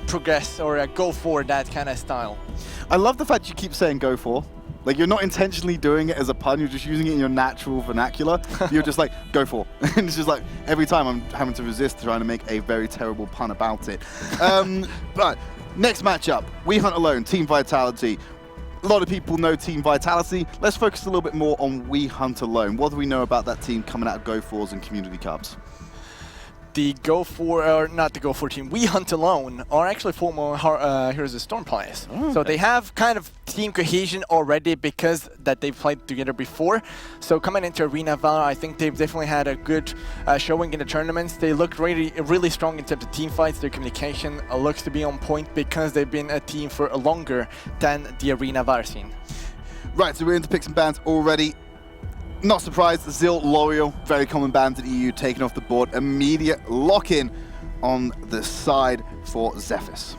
progress or go for that kind of style.
I love the fact you keep saying go for. Like, you're not intentionally doing it as a pun, you're just using it in your natural vernacular. You're just like, go for. And it's just like, every time I'm having to resist trying to make a very terrible pun about it. But next matchup, We Hunt Alone, Team Vitality. A lot of people know Team Vitality. Let's focus a little bit more on We Hunt Alone. What do we know about that team coming out of Go4s and Community Cups?
The GO4, or not the GO4 team, We Hunt Alone are actually former Heroes of Storm players.
Oh,
so they have kind of team cohesion already because that they've played together before. So coming into Arena Valor, I think they've definitely had a good showing in the tournaments. They look really strong in terms of team fights. Their communication looks to be on point because they've been a team for longer than the Arena Valor scene.
Right, so we're into picks and bans already. Not surprised, Zil, L'Oreal, very common bans in EU, taken off the board. Immediate lock-in on the side for Zephys.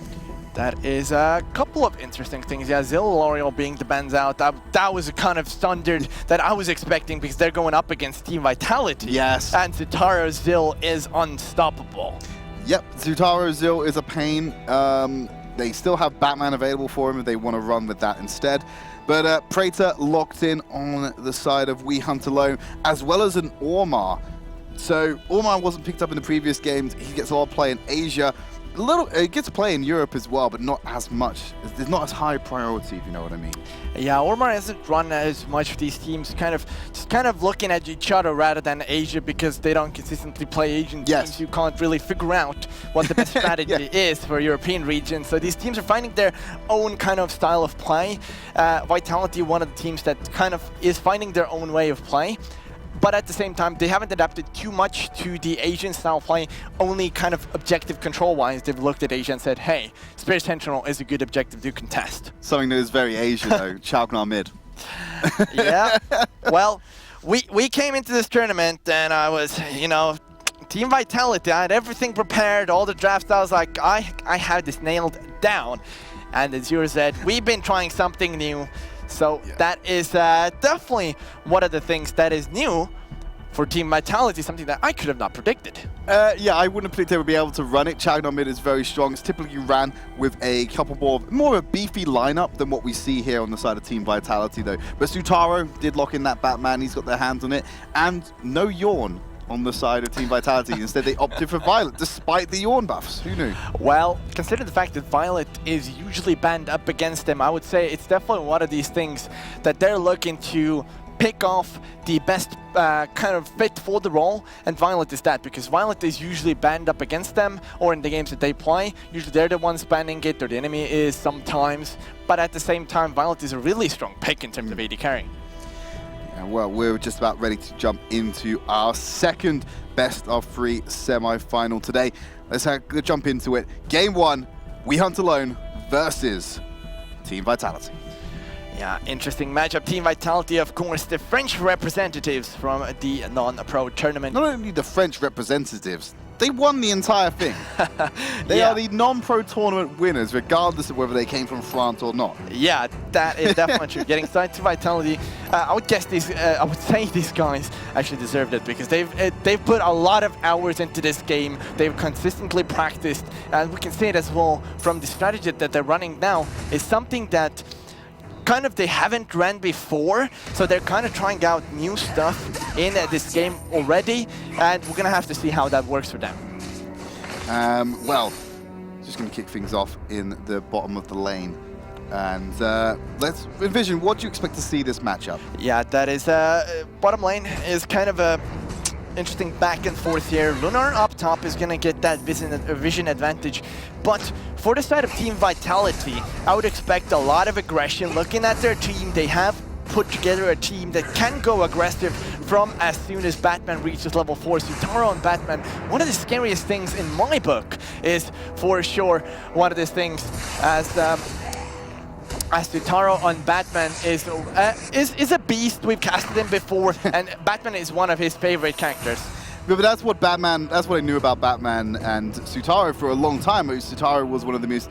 That is a couple of interesting things. Yeah, Zil, L'Oreal being the bans out, that was a kind of standard that I was expecting because they're going up against Team Vitality.
Yes.
And Zutaro Zil is unstoppable.
Yep, Zutaro Zil is a pain. They still have Batman available for him if they want to run with that instead. But Praetor locked in on the side of We Hunt Alone, as well as an Ormar. So Ormar wasn't picked up in the previous games. He gets a lot of play in Asia. He gets to play in Europe as well, but not as much. It's not as high priority, if you know what I mean.
Yeah, Ormar hasn't run as much of these teams, just kind of looking at each other rather than Asia because they don't consistently play Asian teams. You can't really figure out what the best strategy is for European region. So these teams are finding their own kind of style of play. Vitality, one of the teams that kind of is finding their own way of play. But at the same time, they haven't adapted too much to the Asian style play, only kind of objective control-wise. They've looked at Asia and said, hey, Spirit Sentinel is a good objective to contest.
Something that is very Asian, though, Chalknar mid.
Yeah, well, we came into this tournament and I was, you know, Team Vitality, I had everything prepared, all the drafts, I was like, I had this nailed down. And as you said, we've been trying something new. So that is definitely one of the things that is new for Team Vitality, something that I could have not predicted.
Yeah, I wouldn't have predicted they would be able to run it. Chalknar mid is very strong. It's typically ran with a couple more of a beefy lineup than what we see here on the side of Team Vitality, though. But Zutaro did lock in that Batman. He's got their hands on it. And no Yawn on the side of Team Vitality. Instead, they opted for Violet, despite the Yawn buffs. Who knew?
Well, considering the fact that Violet is usually banned up against them, I would say it's definitely one of these things that they're looking to pick off the best kind of fit for the role, and Violet is that, because Violet is usually banned up against them, or in the games that they play, usually they're the ones banning it, or the enemy is sometimes, but at the same time, Violet is a really strong pick in terms of AD carrying.
Well, we're just about ready to jump into our second best of 3 semi-final today. Let's jump into it. Game 1, We Hunt Alone versus Team Vitality.
Yeah, interesting matchup. Team Vitality, of course, the French representatives from the non-pro tournament.
Not only the French representatives, they won the entire thing. They are the non-pro tournament winners, regardless of whether they came from France or not.
Yeah, that is definitely true. Getting started to Vitality, I would guess these. I would say these guys actually deserved it because they've put a lot of hours into this game. They've consistently practiced, and we can see it as well from the strategy that they're running now. Is something that kind of they haven't ran before, so they're kind of trying out new stuff in this game already, and we're gonna have to see how that works for them.
Well, just going to kick things off in the bottom of the lane. And let's envision, what do you expect to see this matchup?
Yeah, that is, bottom lane is kind of a interesting back and forth here. Lunar up top is going to get that vision advantage, but for the side of Team Vitality, I would expect a lot of aggression. Looking at their team, they have put together a team that can go aggressive from as soon as Batman reaches level 4. Sutaro and Batman, one of the scariest things in my book is for sure one of these things as Sutaro on Batman is a beast. We've casted him before, and Batman is one of his favorite characters.
But that's what I knew about Batman and Sutaro for a long time. Sutaro was one of the most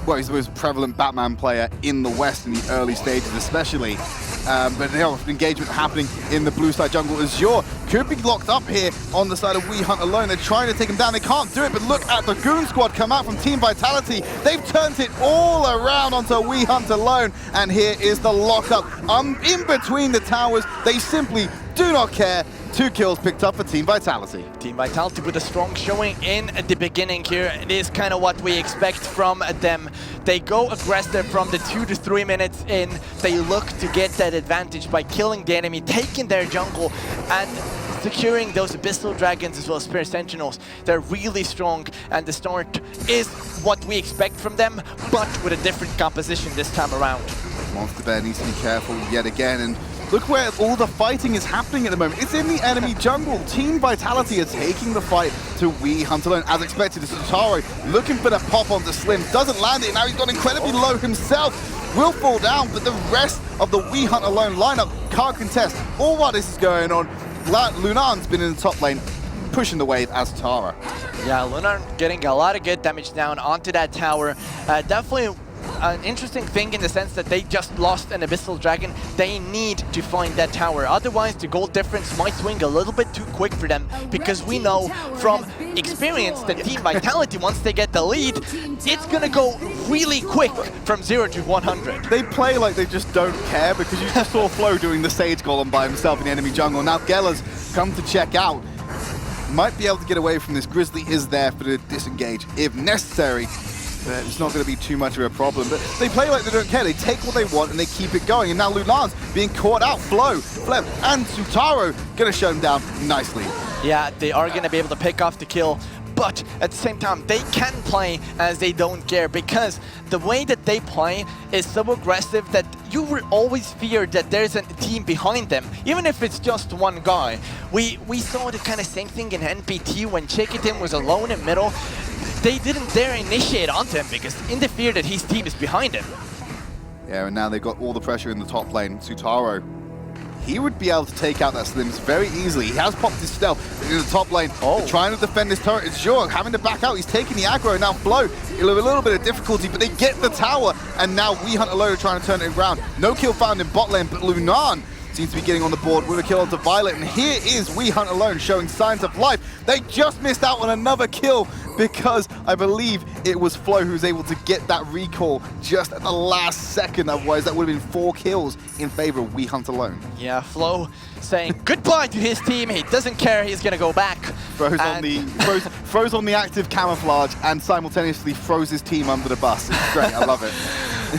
well, he's the most prevalent Batman player in the West in the early stages especially. But now engagement happening in the blue side jungle. Azure could be locked up here on the side of We Hunt alone. They're trying to take him down. They can't do it, but look at the Goon Squad come out from Team Vitality. They've turned it all around onto We Hunt alone. And here is the lockup in between the towers. They simply do not care. 2 kills picked up for Team Vitality.
Team Vitality with a strong showing in the beginning here. It is kind of what we expect from them. They go aggressive from the 2 to 3 minutes in. They look to get that advantage by killing the enemy, taking their jungle, and securing those Abyssal Dragons as well as Spear Sentinels. They're really strong, and the start is what we expect from them, but with a different composition this time around.
Monster Bear needs to be careful yet again, and look where all the fighting is happening at the moment. It's in the enemy jungle. Team Vitality are taking the fight to We Hunt alone. As expected, Sutaro looking for the pop onto Slim. Doesn't land it. Now he's got incredibly low himself. Will fall down, but the rest of the We Hunt alone lineup can't contest. All while this is going on, Lunar's been in the top lane, pushing the wave as Tara.
Yeah, Lunar getting a lot of good damage down onto that tower. Definitely an interesting thing in the sense that they just lost an Abyssal Dragon. They need to find that tower. Otherwise, the gold difference might swing a little bit too quick for them, because we know from experience that Team Vitality, once they get the lead, it's gonna go really quick from 0 to 100.
They play like they just don't care, because you just saw Flo doing the Sage Golem by himself in the enemy jungle. Now Geller's come to check out. Might be able to get away from this. Grizzly is there for the disengage if necessary. It's not going to be too much of a problem, but they play like they don't care. They take what they want and they keep it going. And now Lunar's being caught out. Flo, Flem, and Sutaro going to shut him down nicely.
Yeah, they are going to be able to pick off the kill, but at the same time, they can play as they don't care, because the way that they play is so aggressive that you will always fear that there's a team behind them, even if it's just one guy. We saw the kind of same thing in NPT when Chikitin was alone in middle. They didn't dare initiate onto him because in the fear that his team is behind him.
Yeah, and now they've got all the pressure in the top lane. Sutaro, he would be able to take out that Slims very easily. He has popped his stealth in the top lane, trying to defend his turret. It's Zhor having to back out. He's taking the aggro. Now Flo, he'll have a little bit of difficulty, but they get the tower, and now We Hunt alone are trying to turn it around. No kill found in bot lane, but Lunan seems to be getting on the board with a kill onto Violet, and here is We Hunt alone showing signs of life. They just missed out on another kill because I believe it was Flo who was able to get that recall just at the last second. Otherwise, that would have been 4 kills in favor of We Hunt alone.
Yeah, Flo saying goodbye to his team. He doesn't care. He's going to go back.
Froze on the active camouflage and simultaneously froze his team under the bus. It's great. I love it.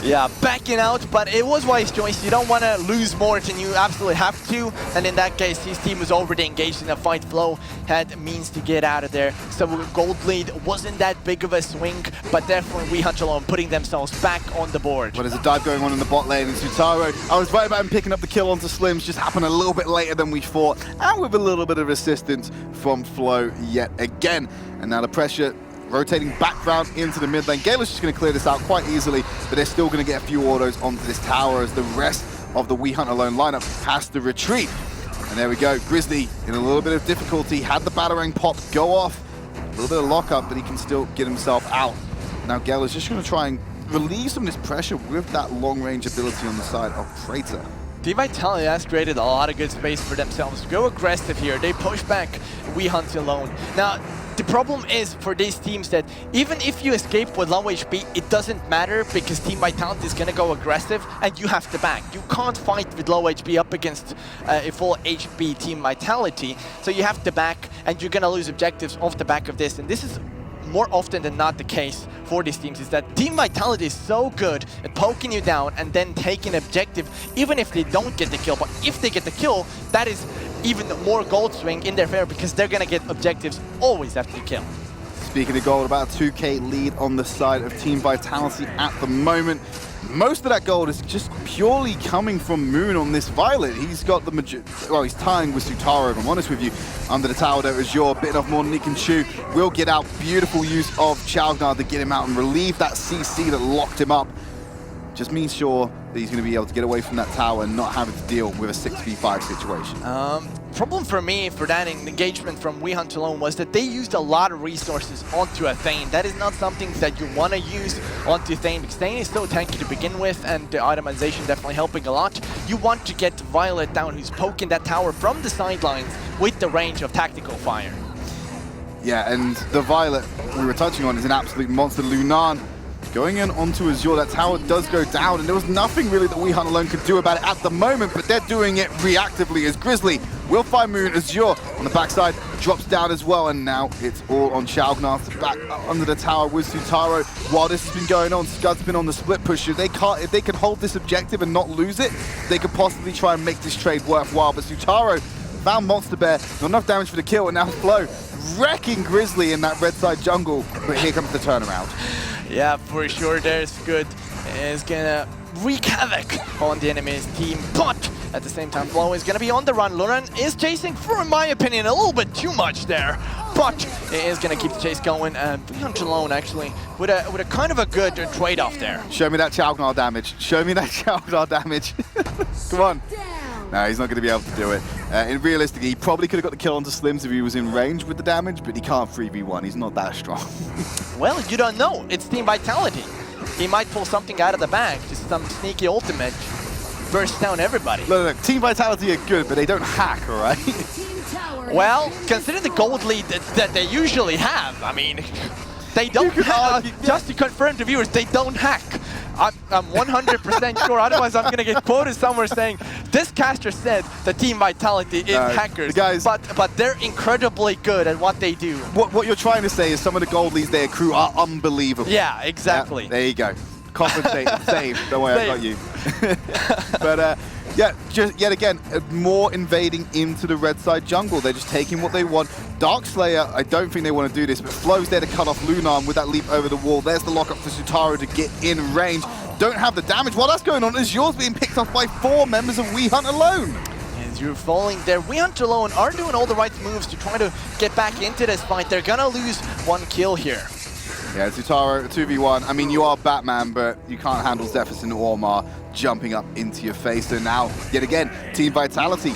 Yeah, backing out, but it was wise choice. You don't want to lose more than you absolutely have to, and in that case, his team was already engaged in a fight. Flo had means to get out of there, so gold lead wasn't that big of a swing, but definitely We Hunt alone putting themselves back on the board.
But there's a dive going on in the bot lane, and Sutaro, I was right about him picking up the kill onto Slims, just happened a little bit later than we thought, and with a little bit of assistance from Flo yet again. And now the pressure rotating background into the mid lane. Galer's just going to clear this out quite easily, but they're still going to get a few autos onto this tower as the rest of the We Hunt alone lineup has to retreat. And there we go, Grizzly in a little bit of difficulty, had the Batarang pop go off, a little bit of lockup, but he can still get himself out. Now Gale is just going to try and relieve some of this pressure with that long-range ability on the side of Praetor.
Team Vitality has created a lot of good space for themselves to go aggressive here. They push back We Hunt alone. Now, the problem is for these teams that even if you escape with low HP, it doesn't matter because Team Vitality is going to go aggressive and you have to back. You can't fight with low HP up against a full HP Team Vitality, so you have to back and you're going to lose objectives off the back of this. And this is more often than not the case for these teams, is that Team Vitality is so good at poking you down and then taking objective, even if they don't get the kill. But if they get the kill, that is even more gold swing in their favor because they're gonna get objectives always after the kill.
Speaking of gold, about a 2K lead on the side of Team Vitality at the moment. Most of that gold is just purely coming from Moon on this Violet. He's got the well, he's tying with Sutaro, if I'm honest with you. Under the tower there is your bit of more Nick and Chu. Will get out, beautiful use of Chaugnar to get him out and relieve that CC that locked him up. Just means sure that he's going to be able to get away from that tower and not having to deal with a 6v5 situation.
Problem for me for that engagement from We Hunt alone was that they used a lot of resources onto a Thane. That is not something that you want to use onto Thane because Thane is so tanky to begin with and the itemization definitely helping a lot. You want to get Violet down who's poking that tower from the sidelines with the range of tactical fire.
Yeah, and the Violet we were touching on is an absolute monster. Lunan going in onto Azure, that tower does go down, and there was nothing really that We Hunt alone could do about it at the moment, but they're doing it reactively as Grizzly will find Moon. Azure on the backside drops down as well, and now it's all on Chaugnar to back under the tower with Sutaro. While this has been going on, Scud's been on the split push. If they can hold this objective and not lose it, they could possibly try and make this trade worthwhile, but Sutaro found Monster Bear, not enough damage for the kill, and now Flow wrecking Grizzly in that red side jungle, but here comes the turnaround. Yeah,
for sure, there's Good is gonna wreak havoc on the enemy's team, but at the same time, Flow is gonna be on the run. Lunan is chasing, for in my opinion, a little bit too much there, but it is gonna keep the chase going, and We Hunt alone actually with a kind of a good trade-off there.
Show me that Chaugnar damage. Show me that Chaugnar damage. Come on. No, he's not going to be able to do it. And realistically, he probably could have got the kill onto Slims if he was in range with the damage, but he can't 3v1. He's not that strong.
Well, you don't know. It's Team Vitality. He might pull something out of the bag, just some sneaky ultimate, burst down everybody.
Look, Team Vitality are good, but they don't hack, all right?
Well, consider the gold lead that they usually have. I mean, they don't hack. Just to confirm to viewers, they don't hack. I'm 100% sure, otherwise I'm going to get quoted somewhere saying, this caster said the Team Vitality is hackers,
guys,
but they're incredibly good at what they do.
What you're trying to say is some of the gold leads they accrue are unbelievable.
Yeah, exactly.
Yeah, there you go. Compensate, save. Don't worry, I got you. But yeah, just yet again, more invading into the red side jungle. They're just taking what they want. Darkslayer, I don't think they want to do this, but Flow's there to cut off Lunan with that leap over the wall. There's the lockup for Sutaro to get in range. Don't have the damage. While that's going on, Azure's being picked off by 4 members of We Hunt alone.
As you're falling there, We Hunt alone are doing all the right moves to try to get back into this fight. They're gonna lose 1 kill here.
Yeah, Sutaro, 2v1. I mean, you are Batman, but you can't handle Zephyrus and Ormar jumping up into your face. So now, yet again, Team Vitality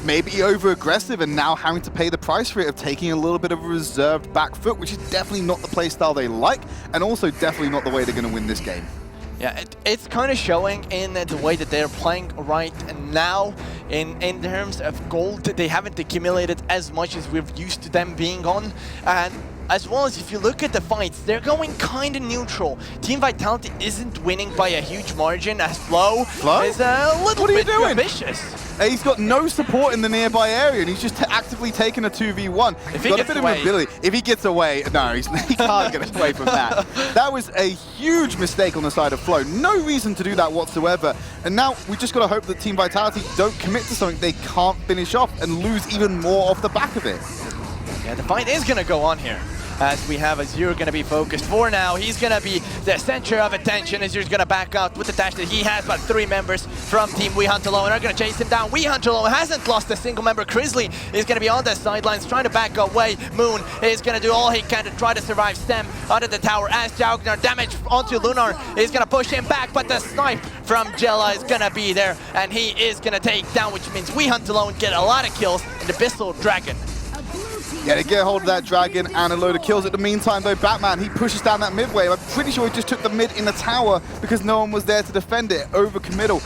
maybe over-aggressive and now having to pay the price for it of taking a little bit of a reserved back foot, which is definitely not the play style they like, and also definitely not the way they're going to win this game.
Yeah, it's kind of showing in the way that they're playing right now. In terms of gold, they haven't accumulated as much as we're used to them being on. And as well as if you look at the fights, they're going kind of neutral. Team Vitality isn't winning by a huge margin as Flow is a little bit ambitious.
He's got no support in the nearby area, and he's just actively taking a 2v1.
If he
got
gets
a bit
away.
of mobility. If he gets away, no, he can't get away from that. That was a huge mistake on the side of Flow. No reason to do that whatsoever. And now we just got to hope that Team Vitality don't commit to something they can't finish off and lose even more off the back of it.
Yeah, the fight is going to go on here. as we have Azure going to be focused for now. He's going to be the center of attention. Azure's going to back out with the dash that he has, but 3 members from Team We Hunt Alone are going to chase him down. We Hunt Alone hasn't lost a single member. Grizzly is going to be on the sidelines trying to back away. Moon is going to do all he can to try to survive Stem under the tower as Jaugnar damage onto Lunar is going to push him back, but the snipe from Jella is going to be there, and he is going to take down, which means We Hunt Alone get a lot of kills in the Abyssal Dragon.
Yeah, they get a hold of that dragon and a load of kills. At the meantime, though, Batman, he pushes down that mid wave. I'm pretty sure he just took the mid in the tower because no one was there to defend it. Overcommittal.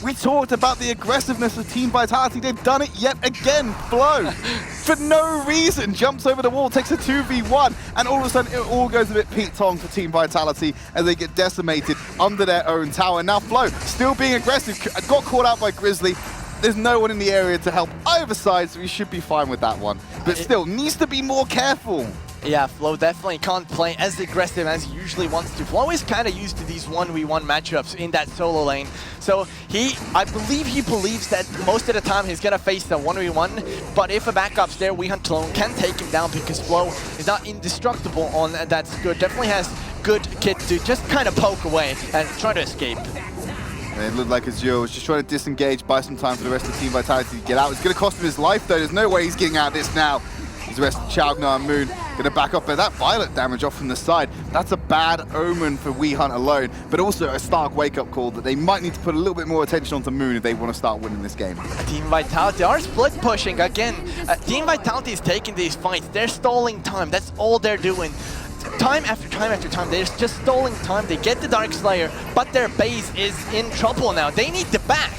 We talked about the aggressiveness of Team Vitality. They've done it yet again. Flow, for no reason, jumps over the wall, takes a 2v1, and all of a sudden it all goes a bit Pete Tong for Team Vitality as they get decimated under their own tower. Now Flow, still being aggressive, got caught out by Grizzly. There's no one in the area to help either side, so he should be fine with that one. But still, needs to be more careful.
Yeah, Flo definitely can't play as aggressive as he usually wants to. Flo is kind of used to these 1v1 matchups in that solo lane. So I believe he believes that most of the time he's going to face the 1v1. But if a backup's there, We Hunt Alone can take him down because Flo is not indestructible on that's good. Definitely has good kit to just kind of poke away and try to escape.
It looked like Azure was just trying to disengage, buy some time for the rest of Team Vitality to get out. It's going to cost him his life, though. There's no way he's getting out of this now. The rest of Jaugnar and Moon going to back up, but that Violet damage off from the side, that's a bad omen for We Hunt Alone, but also a stark wake-up call that they might need to put a little bit more attention onto Moon if they want to start winning this game.
Team Vitality are split pushing again. Team Vitality is taking these fights. They're stalling time. That's all they're doing. Time after time after time, they're just stalling time. They get the Dark Slayer, but their base is in trouble now. They need to back.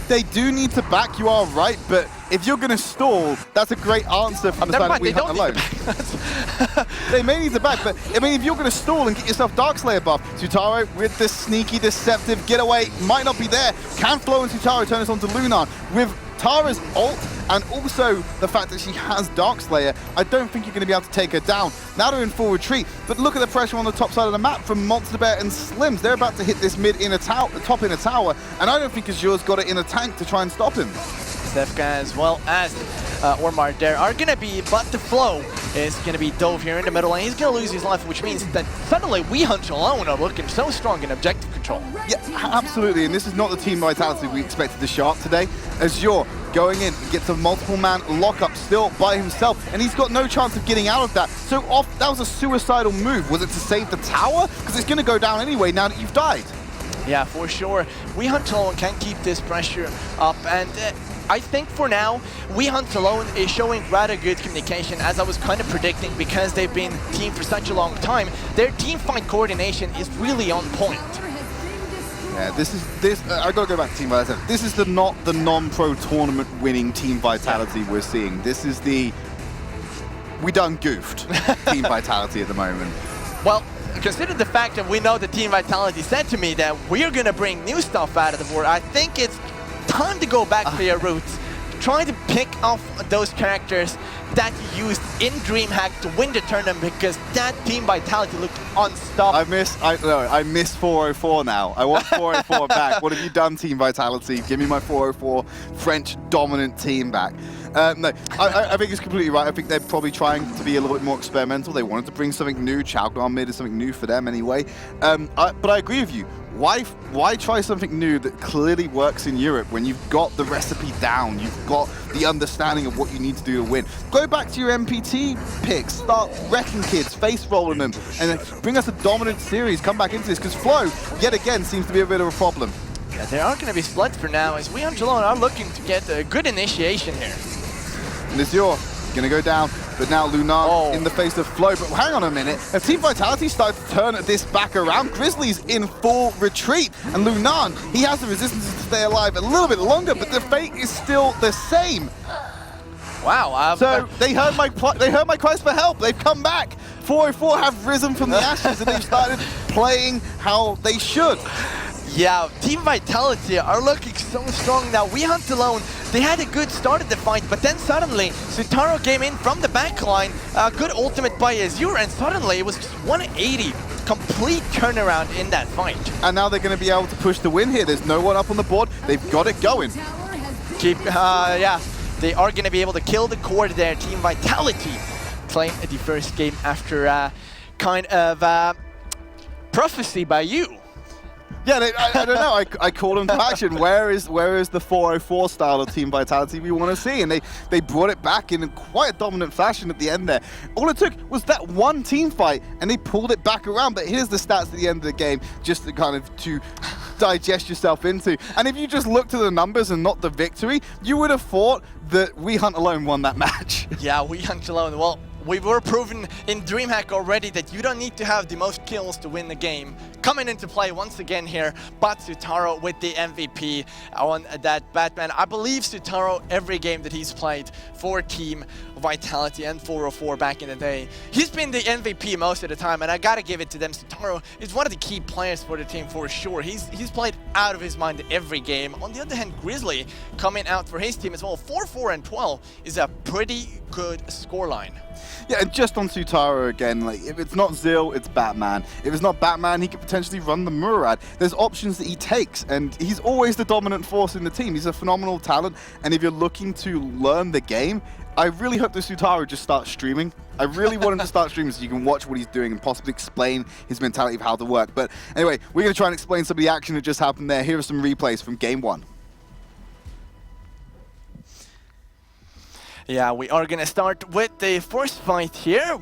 They do need to back, you are right, but if you're going to stall, that's a great answer from the side of We Hunt Alone. They may need to back, but I mean, if you're going to stall and get yourself Dark Slayer buff, Sutaro with the sneaky, deceptive getaway might not be there. Can Flo and Sutaro turn us onto Lunar with Tara's ult and also the fact that she has Dark Slayer? I don't think you're going to be able to take her down. Now they're in full retreat, but look at the pressure on the top side of the map from Monster Bear and Slims. They're about to hit this mid in a tower, top in a tower, and I don't think Azure's got it in a tank to try and stop him.
Stefka as well as Ormar there are going to be, but the Flow is going to be dove here in the middle lane. He's going to lose his life, which means that suddenly We Hunt Alone are looking so strong in objective control.
Yeah, absolutely, and this is not the Team Vitality we expected to show up today. Azure going in, gets a multiple man lockup still by himself, and he's got no chance of getting out of that. So that was a suicidal move. Was it to save the tower? Because it's going to go down anyway now that you've died.
Yeah, for sure. We Hunt Alone can keep this pressure up, and I think for now, We Hunt Alone is showing rather good communication, as I was kind of predicting, because they've been team for such a long time. Their team fight coordination is really on point.
Yeah, I gotta go back to Team Vitality. This is not the non-pro tournament winning Team Vitality we're seeing. This is the we done goofed Team Vitality at the moment.
Well, consider the fact that we know the Team Vitality said to me that we're gonna bring new stuff out of the board. I think it's time to go back to your roots. Try to pick off those characters that you used in DreamHack to win the tournament, because that Team Vitality looked unstoppable.
I miss 404 now. I want 404 back. What have you done, Team Vitality? Give me my 404 French dominant team back. No, I think it's completely right. I think they're probably trying to be a little bit more experimental. They wanted to bring something new. Jaugnar mid is something new for them anyway. But I agree with you. Why try something new that clearly works in Europe when you've got the recipe down, you've got the understanding of what you need to do to win? Go back to your MPT picks, start wrecking kids, face rolling them, and bring us a dominant series. Come back into this, because Flow, yet again, seems to be a bit of a problem.
Yeah, they are going to be split for now, as We Hunt Alone are looking to get a good initiation here.
And Azure going to go down, but now Lunar in the face of Flow. But hang on a minute, if Team Vitality started to turn this back around, Grizzly's in full retreat, and Lunar, he has the resistance to stay alive a little bit longer, but the fate is still the same.
Wow.
So they heard my cries for help. They've come back. 404 have risen from the ashes, and they've started playing how they should.
Yeah, Team Vitality are looking so strong now. We Hunt Alone, they had a good start at the fight, but then suddenly Sutaro came in from the backline, a good ultimate by Azure, and suddenly it was just 180. Complete turnaround in that fight.
And now they're going to be able to push the win here. There's no one up on the board. They've got it going.
Yeah, they are going to be able to kill the core there. Team Vitality claim the first game after kind of prophecy by you.
Yeah, I don't know. I call them to action. Where is the 404 style of team vitality we want to see? And they brought it back in quite a dominant fashion at the end there. All it took was that one team fight, and they pulled it back around. But here's the stats at the end of the game, just to kind of to digest yourself into. And if you just look to the numbers and not the victory, you would have thought that We Hunt Alone won that match.
Yeah, We Hunt Alone. Well, we were proven in DreamHack already that you don't need to have the most kills to win the game. Coming into play once again here, but Sutaro with the MVP on that Batman. I believe Sutaro, every game that he's played for Team Vitality and 404 back in the day, he's been the MVP most of the time, and I gotta give it to them. Sutaro is one of the key players for the team for sure. He's played out of his mind every game. On the other hand, Grizzly coming out for his team as well. 4-4 and 12 is a pretty good scoreline.
Yeah, and just on Sutaro again, like if it's not Zil, it's Batman. If it's not Batman, he could potentially run the Murad. There's options that he takes, and he's always the dominant force in the team. He's a phenomenal talent, and if you're looking to learn the game, I really hope that Sutaro just starts streaming. I really want him to start streaming so you can watch what he's doing and possibly explain his mentality of how to work. But anyway, we're going to try and explain some of the action that just happened there. Here are some replays from Game 1.
Yeah, we are going to start with the first fight here.